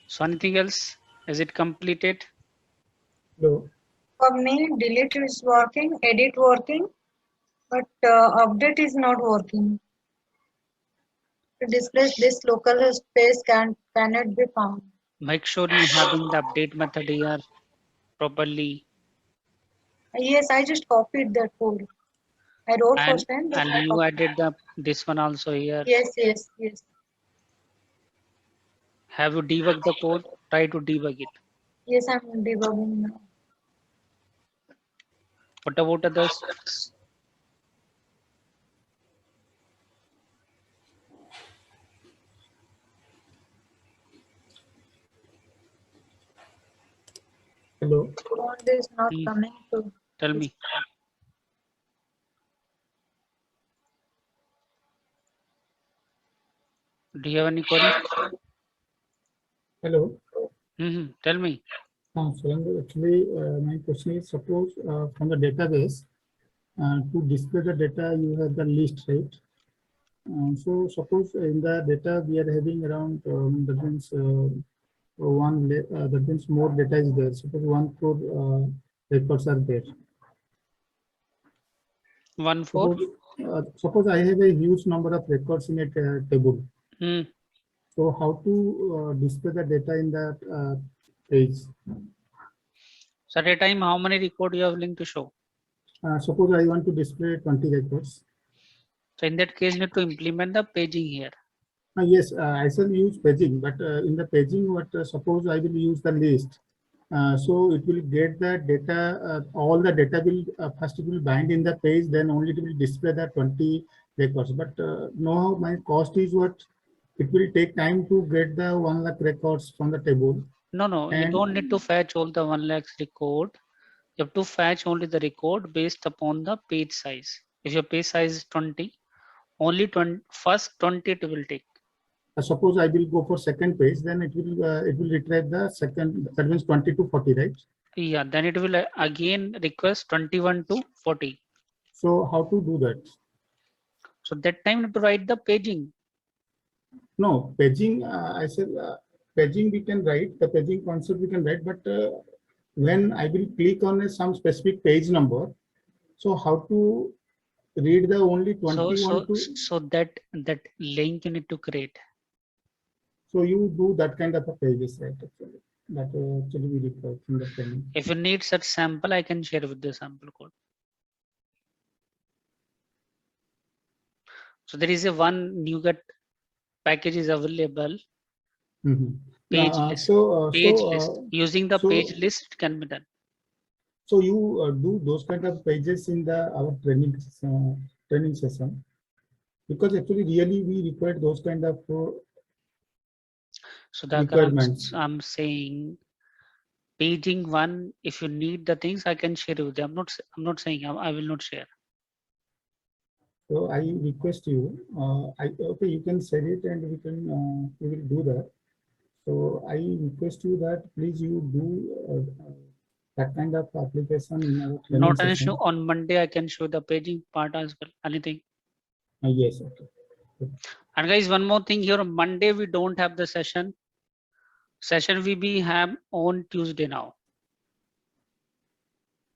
So anything else? Is it completed? No. For me, delete is working, edit working, but update is not working. To display this local space cannot be found. Make sure you having the update method here properly. Yes, I just copied that code. I wrote And, first time. and you added this one also here. Yes, yes, yes. Have you debugged the code? Try to debug it. Yes, I'm debugging now. What about others? Hello. Font is not coming to. Tell me. Do you have any query? Hello. Tell me. Surendra, actually, my question is, suppose from the database, to display the data, you have the list, right? So suppose in the data we are having around, that means that means more data is there. Suppose 1 crore records are there. 1 4. Suppose I have a huge number of records in a table. So how to display the data in that page? So at a time, how many record you have linked to show? Suppose I want to display 20 records. So in that case, you need to implement the paging here. Yes, I shall use paging, but in the paging, suppose I will use the list. So it will get the data, all the data will first it will bind in the page, then only it will display the 20 records. But now my cost is what? It will take time to get the 1 lakh records from the table. No, you don't need to fetch all the 1 lakh record. You have to fetch only the record based upon the page size. If your page size is 20, only first 20 it will take. Suppose I will go for second page, then it will retrieve the second, that means 20 to 40, right? Yeah, then it will again request 21 to 40. So how to do that? So that time you have to write the paging. No, paging, I said paging we can write, the paging concept we can write, but when I will click on some specific page number, so how to read the only 21 So that link you need to create. So you do that kind of a pages, right? Actually, that actually we require from the training. If you need such sample, I can share with the sample code. So there is a one NuGet package is available. Page list. Using the page list can be done. So you do those kind of pages in our training session, because actually really we require those kind of so requirements. I'm saying paging one, if you need the things, I can share with them. I'm not saying I will not share. So I request you, okay, you can share it and we will do that. So I request you that please you do that kind of application in our training Not an session. issue. On Monday, I can show the paging part as well. Anything. Yes, okay. And guys, one more thing here. On Monday, we don't have the session. Session we be have on Tuesday now.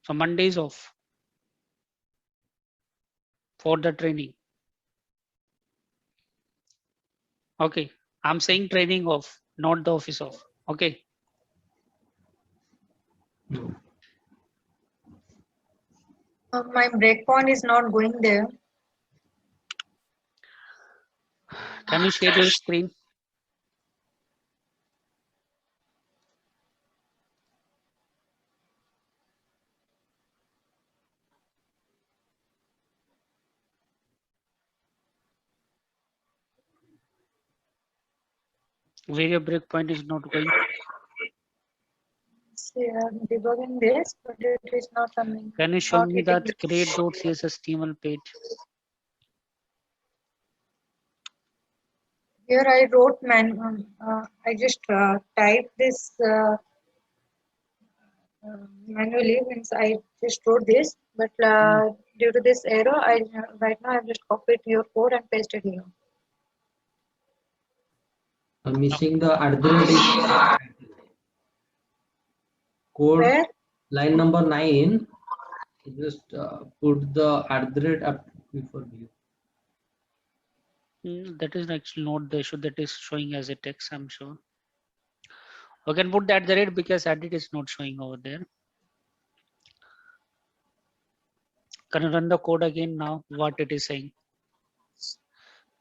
So Monday is off for the training. Okay, I'm saying training off, not the office off. Okay. My breakpoint is not going there. Can you share your screen? Where your breakpoint is not going. See, I'm debugging this, but it is not coming. Can you show Not me hitting that create.css HTML page? Here I wrote I just typed this manually, means I just wrote this, but due to this error, right now I've just copied your code and pasted here. I'm missing the @ code. Where? Line number 9. Just put the @ up before view. That is actually not the issue. That is showing as a text, I'm sure. We can put that @ because edit is not showing over there. Can you run the code again now? What it is saying?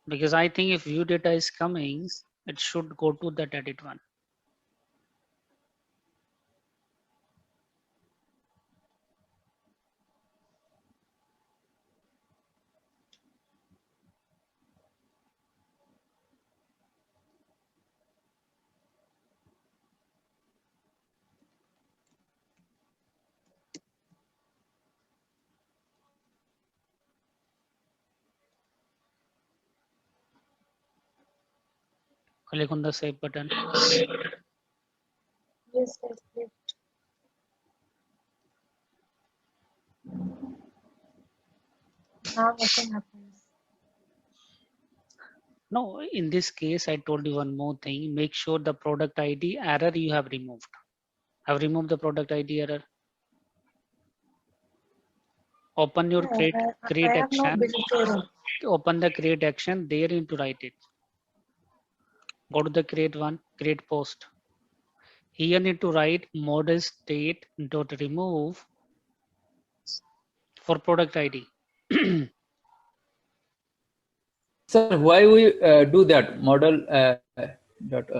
Because I think if view data is coming, it should go to that edit one. Click on the save button. Yes, I clicked. Now nothing happens. No, in this case, I told you one more thing. Make sure the product ID error you have removed. I've removed the product ID error. Open your No, create I have no action. built error. Open the create action. There you need to write it. Go to the create one, create post. Here need to write model state dot remove for product ID. Sir, why we do that model dot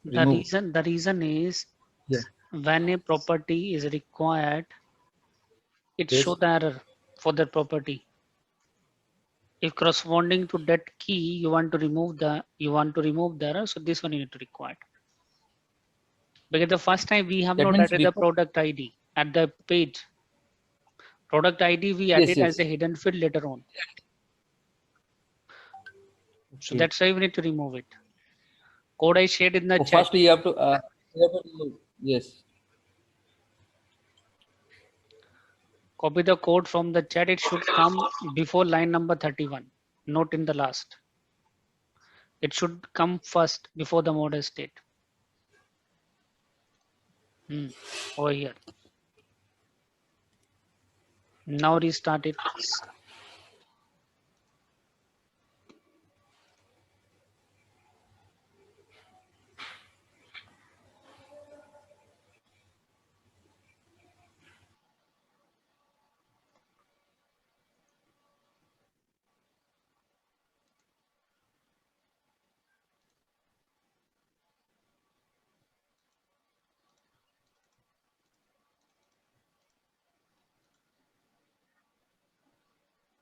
remove? The reason is Yeah. when a property is required, it Yes. shows the error for that property. If corresponding to that key, you want to remove the error, so this one you need to require. Because the first time we have That not means added the before- product ID at the page. Product ID we Yes, added yes. as a hidden field later on. So Okay. that's why we need to remove it. Code I shared in the So chat. first you have to remove. Yes. Copy the code from the chat. It should come before line number 31, not in the last. It should come first before the model state. Over here. Now restart it.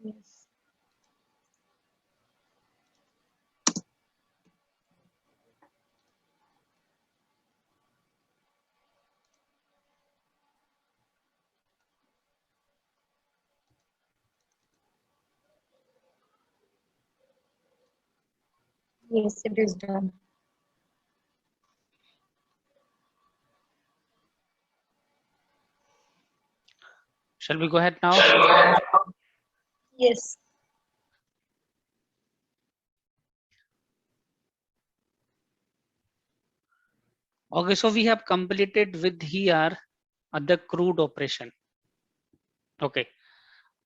Yes. Yes, it is done. Shall we go ahead now? Yes. Okay, so we have completed with here the crude operation. Okay,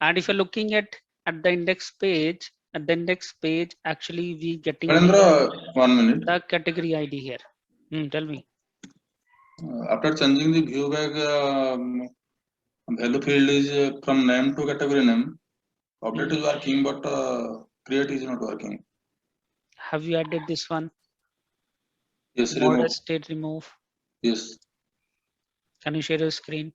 and if you're looking at the index page, actually we getting Narendra, 1 minute. the category ID here. Tell me. After changing the view bag value field is from name to category name. Update is working, but create is not working. Have you added this one? Yes, Model remove. state remove. Yes. Can you share your screen?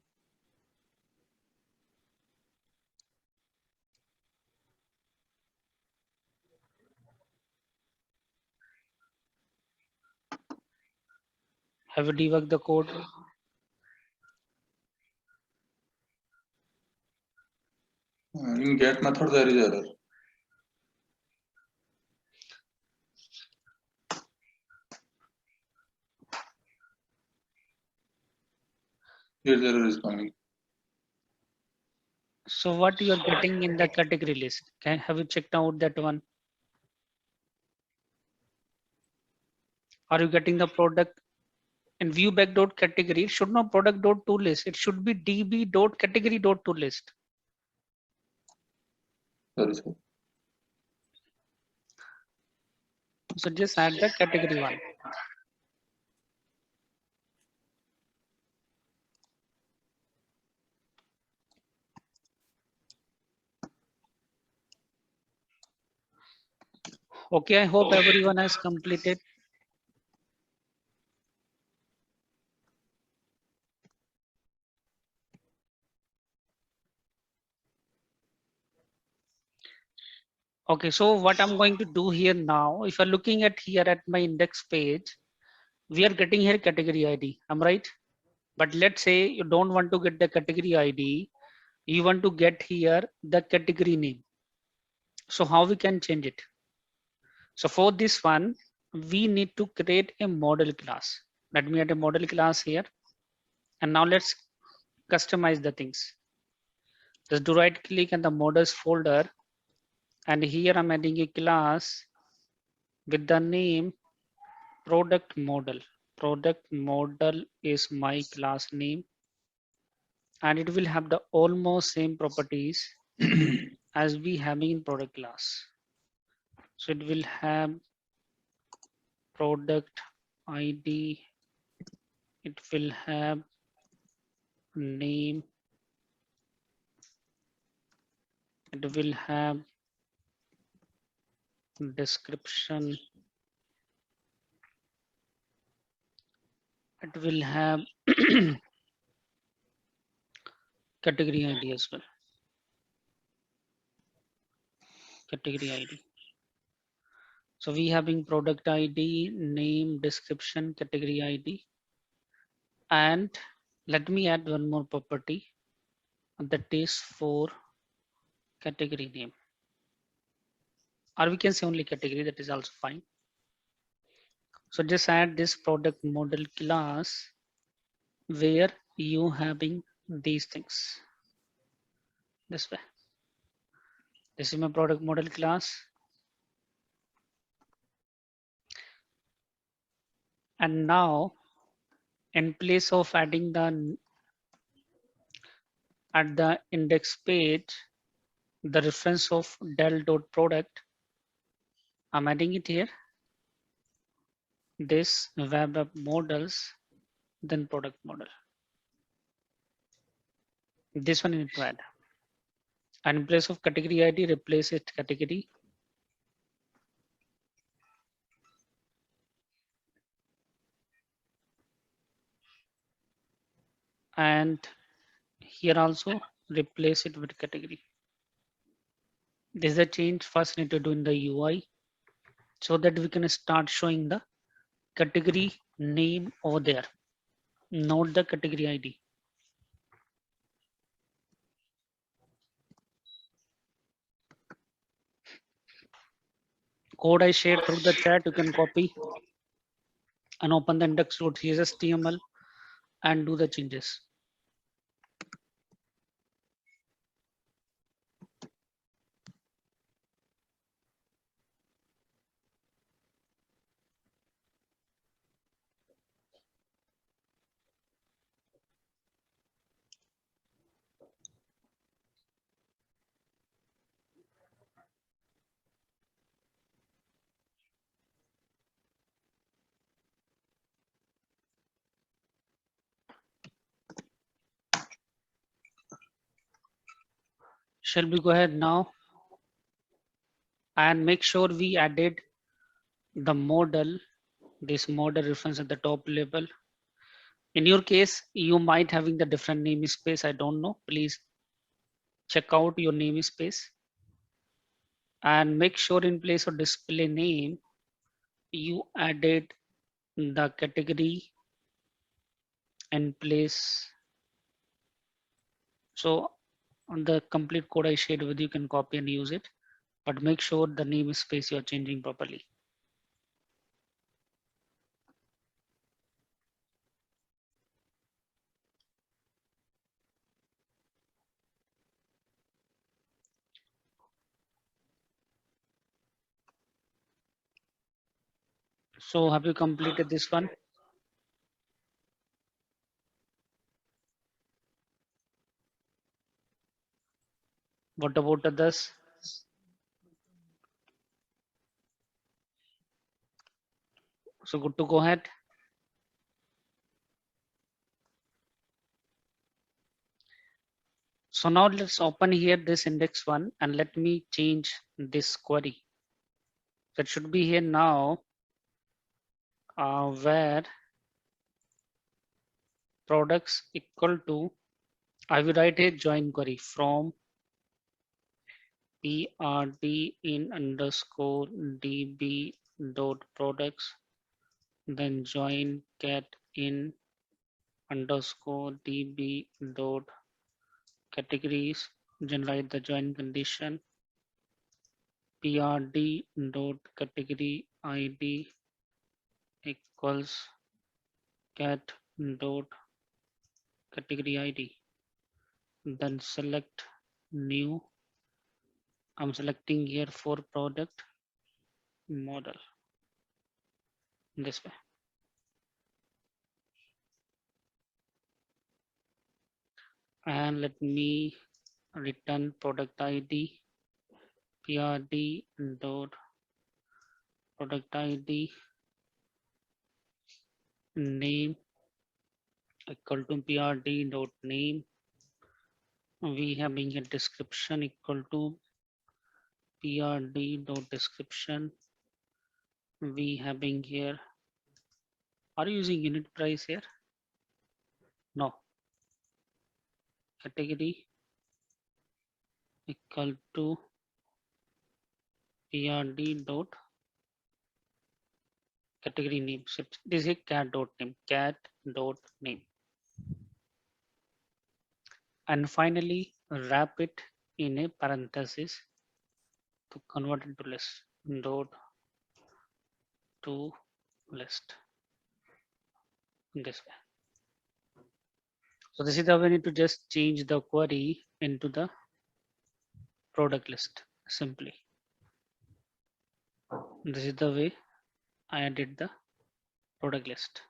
Have you debugged the code? In get method there is error. Here error is coming. So what you are getting in the category list? Have you checked out that one? Are you getting the product in viewback.category? It should not product.toList. It should be db.category.toList. Sorry, sir. So just add the category one. Okay, I hope everyone has completed. Okay, so what I'm going to do here now, if you're looking at here at my index page, we are getting here category ID. I'm right. But let's say you don't want to get the category ID. You want to get here the category name. So how we can change it? So for this one, we need to create a model class. Let me add a model class here. And now let's customize the things. Just do right click on the models folder. And here I'm adding a class with the name product model. Product model is my class name. And it will have the almost same properties as we have in product class. So it will have product ID. It will have name. It will have description. It will have category ID as well. Category ID. So we having product ID, name, description, category ID. And let me add one more property that is for category name. Or we can say only category, that is also fine. So just add this product model class where you having these things. This way. This is my product model class. And now in place of adding the at the index page, the reference of del.product, I'm adding it here. This web app models, then product model. This one you need to add. And in place of category ID, replace it category. And here also replace it with category. This is a change first need to do in the UI so that we can start showing the category name over there, not the category ID. Code I shared through the chat, you can copy and open the index.cshtml and do the changes. Shall we go ahead now and make sure we added the model, this model reference at the top level. In your case, you might having the different namespace. I don't know. Please check out your namespace and make sure in place of display name, you added the category and place. So on the complete code I shared with you, can copy and use it, but make sure the namespace you're changing properly. So have you completed this one? What about others? So good to go ahead. So now let's open here this index one and let me change this query. That should be here now, where products equal to, I will write a join query from prd in underscore db dot products, then join cat in underscore db dot categories, generate the join condition prd dot category id equals cat dot category ID. Then select new. I'm selecting here for product model this way. And let me return product ID prd dot product ID name equal to prd dot name. We having a description equal to prd dot description. We having here, are you using unit price here? No. Category equal to prd dot category name. So this is cat dot name, cat dot name. And finally wrap it in a parenthesis to convert it to list dot to list in this way. So this is the way we need to just change the query into the product list simply. This is the way I added the product list.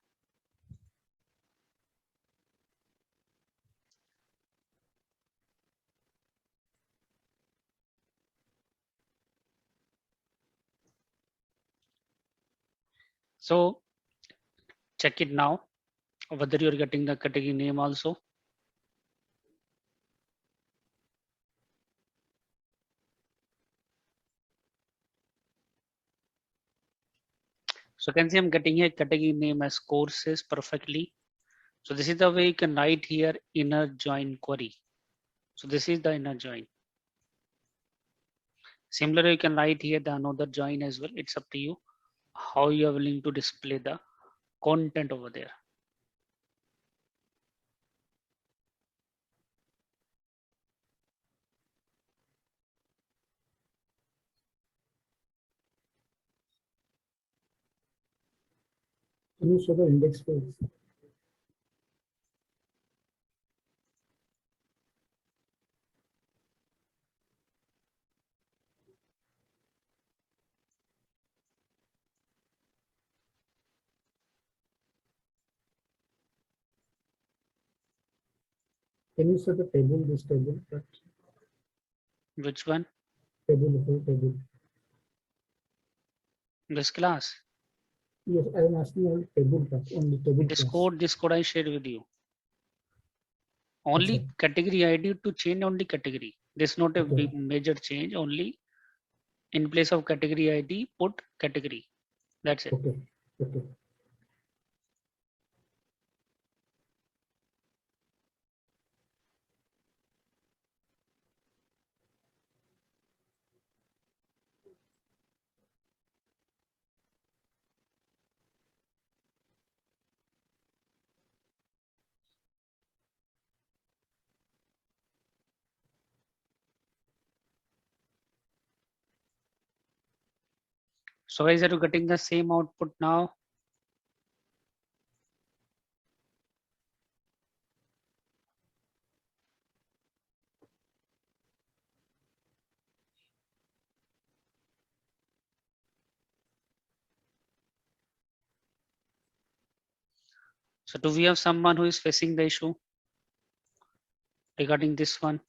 So check it now whether you're getting the category name also. So you can see I'm getting a category name as courses perfectly. So this is the way you can write here inner join query. So this is the inner join. Similarly, you can write here the another join as well. It's up to you how you are willing to display the content over there. Can you show the index page? Can you show the table, this table? Which one? Table, whole table. This class. Yes, I am asking only table class, only table This class. this code I shared with you. Only Okay. category ID to change only category. This is not a big major change. Only in place of category ID, put category. That's it. Okay. Okay. So guys, are you getting the same output now? So do we have someone who is facing the issue regarding this one?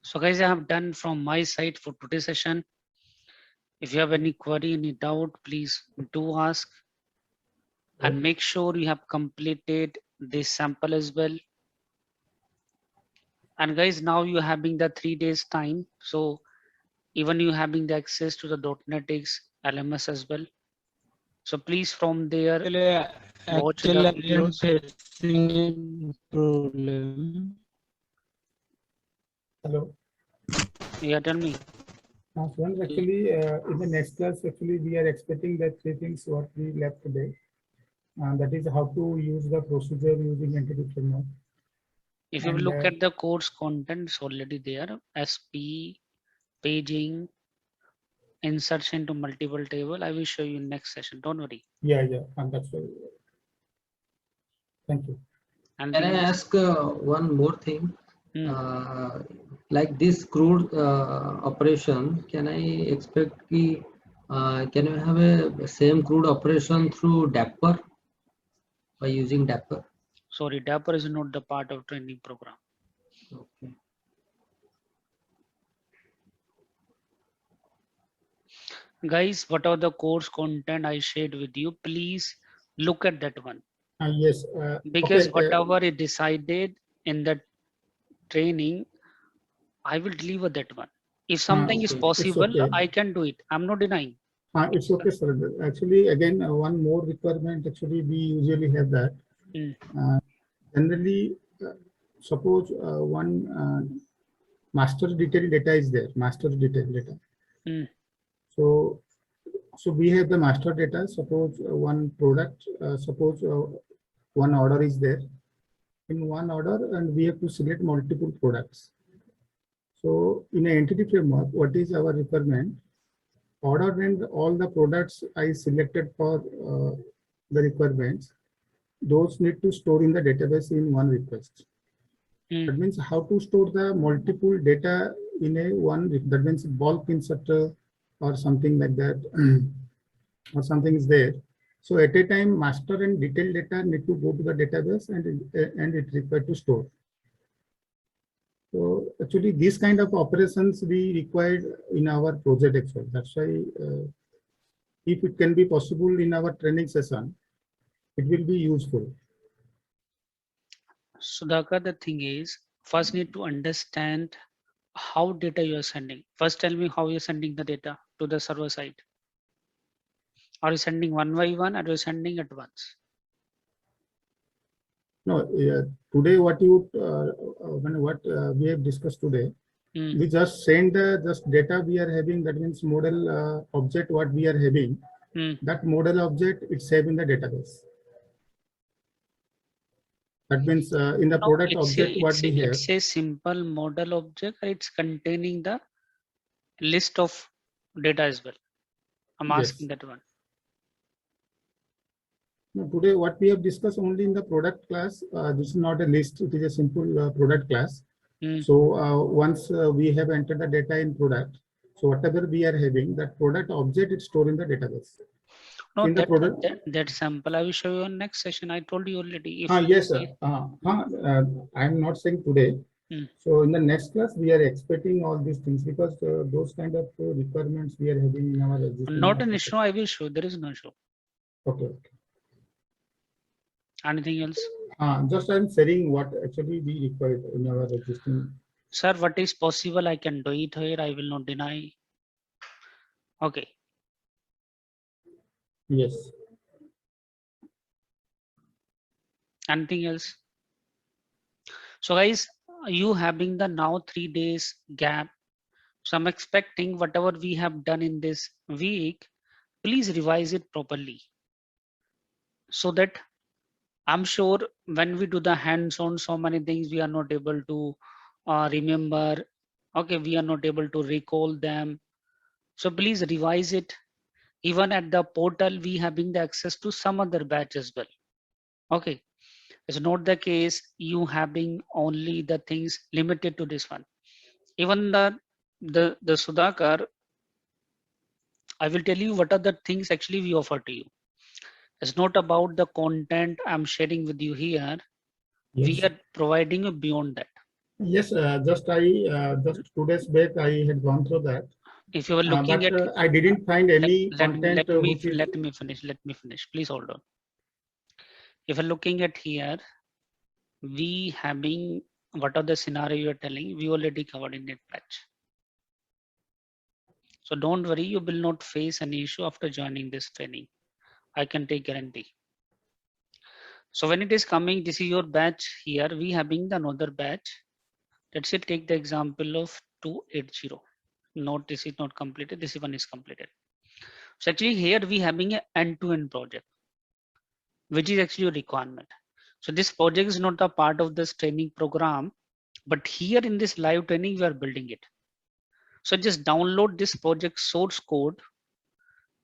So guys, I have done from my side for today's session. If you have any query, any doubt, please do ask. And make sure you have completed this sample as well. And guys, now you're having the 3 days time. So even you having the access to the .NET LMS as well. So please from there, watch the Actually, I am videos. facing a problem. Hello. Yeah, tell me. Friends, actually, in the next class, actually, we are expecting that 3 things what we left today. That is how to use the procedure using entity framework. If you And, look at the course content, it's already there. SP, paging, insertion into multiple table. I will show you in next session. Don't worry. Yeah, and that's all. Thank you. And Can I ask one more thing? Like this crude operation, can I expect can you have a same crude operation through Dapper by using Dapper? Sorry, Dapper is not the part of training program. Okay. Guys, what are the course content I shared with you? Please look at that one. Yes. Because okay, whatever it decided in the training, I will deliver that one. If something is it's possible, okay. I can do it. I'm not denying. It's okay, sir. Actually, again, one more requirement. Actually, we usually have that. Generally, suppose one master detail data is there. Master detail data. So we have the master data. Suppose one product. Suppose one order is there. In one order, and we have to select multiple products. So in an entity framework, what is our requirement? Order and all the products I selected for the requirements, those need to store in the database in one request. That means how to store the multiple data in a one, that means bulk insert or something like that, or something is there. So at a time, master and detailed data need to go to the database and it required to store. So actually, these kind of operations we required in our project actually. That's why if it can be possible in our training session, it will be useful. So the thing is, first need to understand how data you are sending. First tell me how you're sending the data to the server side. Are you sending one by one or are you sending at once? No, today what you we have discussed today, we just send the just data we are having. That means model object what we are having. That model object it's saved in the database. That means in the product object what we have. It's a simple model object. It's containing the list of data as well. I'm asking that one. No, today what we have discussed only in the product class, this is not a list, it is a simple product class. So once we have entered the data in product, so whatever we are having, that product object is stored in the database. No, in the product. That sample I will show you on next session. I told you already. If yes, sir. I'm not saying today. So in the next class, we are expecting all these things because those kind of requirements we are having in our existing. Not an issue. I will show. There is no issue. Okay. Anything else? Just I'm sharing what actually we require in our existing. Sir, what is possible, I can do it here. I will not deny. Okay. Yes. Anything else? So guys, you having the now 3 days gap. So I'm expecting whatever we have done in this week, please revise it properly. So that I'm sure when we do the hands-on, so many things we are not able to remember. Okay, we are not able to recall them. So please revise it. Even at the portal, we having the access to some other batch as well. Okay, it's not the case you having only the things limited to this one. Even the Sudhakar, I will tell you what are the things actually we offer to you. It's not about the content I'm sharing with you here. Yes. We are providing you beyond that. Yes, just 2 days back I had gone through that, If you were looking but at, I didn't find any content which is. let me finish. Please hold on. If you're looking at here, we having what are the scenario you're telling, we already covered in that patch. So don't worry, you will not face any issue after joining this training. I can take guarantee. So when it is coming, this is your batch here. We having the another batch. Let's say take the example of 280. Note this is not completed. This one is completed. So actually here we having an end-to-end project, which is actually a requirement. So this project is not a part of this training program, but here in this live training, we are building it. So just download this project source code.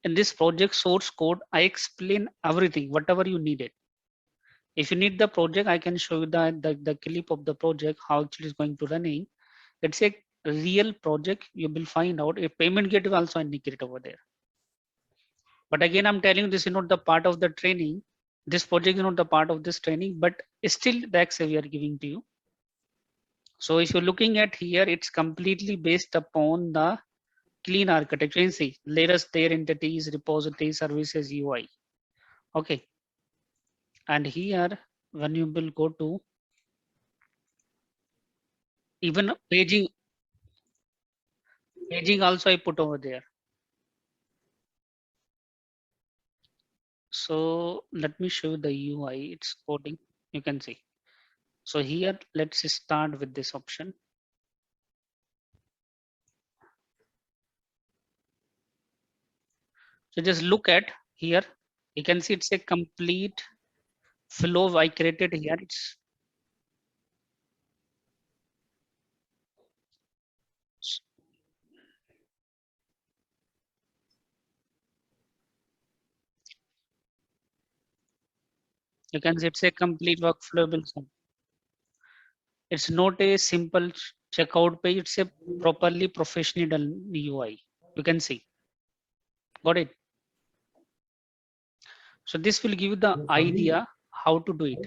In this project source code, I explain everything, whatever you needed. If you need the project, I can show you the clip of the project, how actually is going to running. It's a real project. You will find out a payment gateway also indicated over there. But again, I'm telling you, this is not the part of the training. This project is not the part of this training, but still the access we are giving to you. So if you're looking at here, it's completely based upon the clean architecture. You see, layers, their entities, repository, services, UI. Okay. And here, when you will go to even paging also I put over there. So let me show you the UI. It's coding. You can see. So here, let's start with this option. So just look at here. You can see it's a complete flow I created here. It's you can see it's a complete workflow build. It's not a simple checkout page. It's a properly professionally done UI. You can see. Got it? So this will give you the idea how to do it.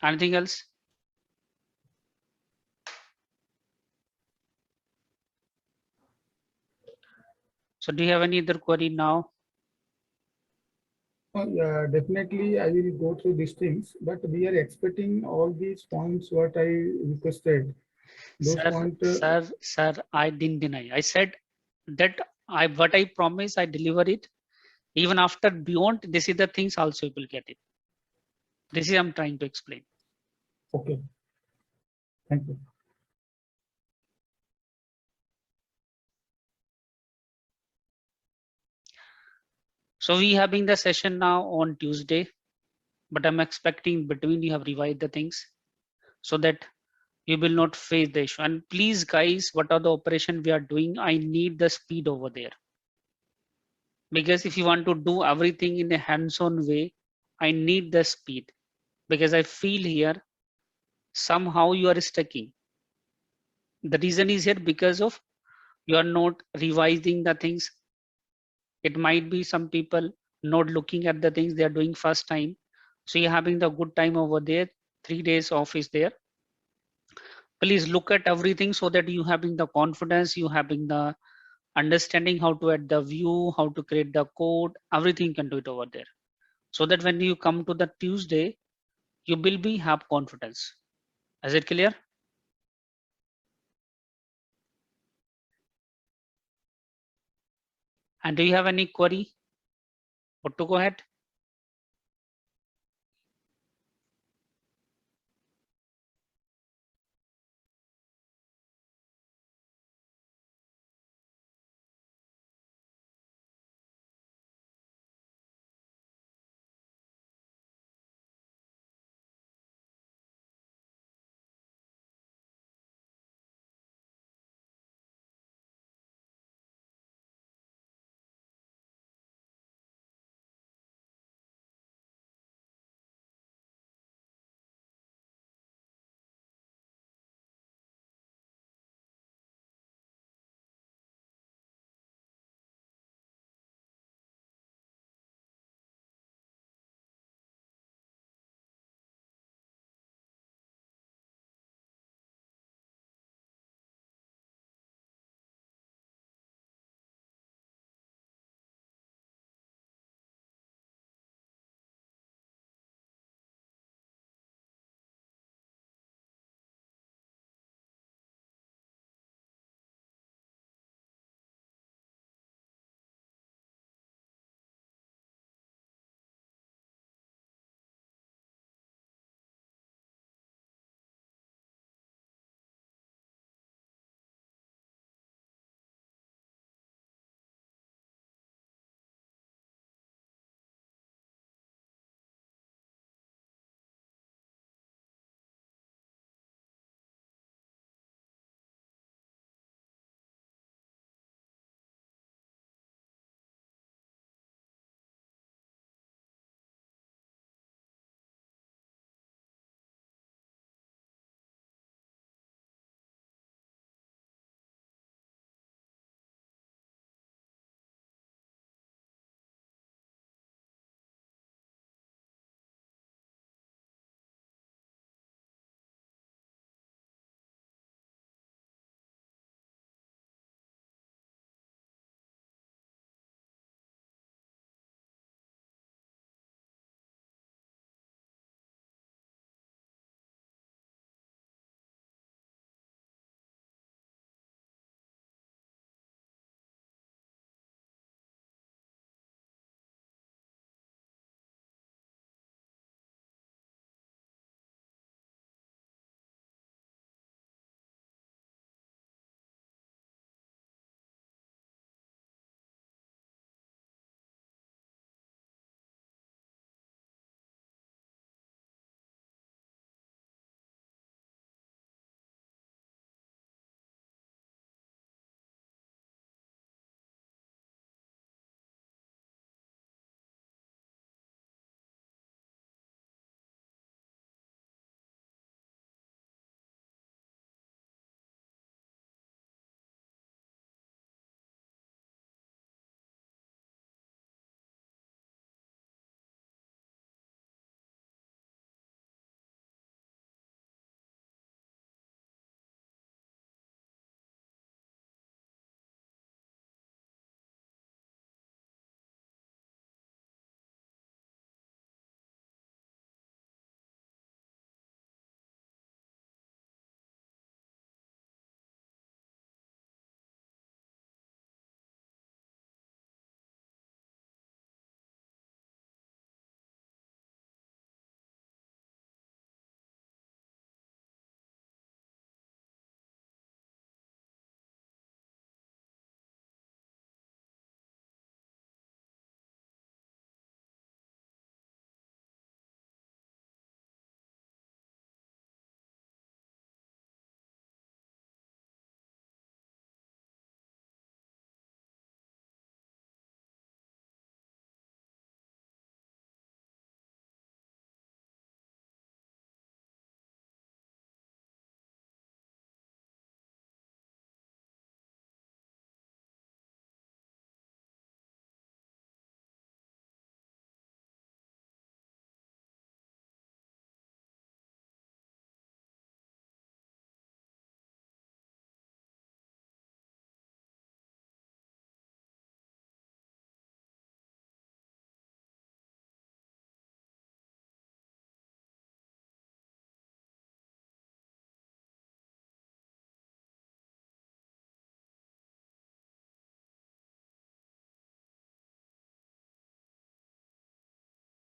Anything else? So do you have any other query now? Yeah, definitely I will go through these things, but we are expecting all these points what I requested. Those Sir, I didn't deny. I said that what I promise, I deliver it. Even after beyond, this is the things also you will get it. This is I'm trying to explain. Okay. Thank you. So we having the session now on Tuesday, but I'm expecting between you have revised the things so that you will not face the issue. And please guys, what are the operation we are doing? I need the speed over there. Because if you want to do everything in a hands-on way, I need the speed. Because I feel here, somehow you are stucking. The reason is here because of you are not revising the things. It might be some people not looking at the things they are doing first time. So you're having the good time over there. 3 days off is there. Please look at everything so that you having the confidence, you having the understanding how to add the view, how to create the code, everything you can do it over there. So that when you come to the Tuesday, you will be have confidence. Is it clear? And do you have any query? What to go ahead?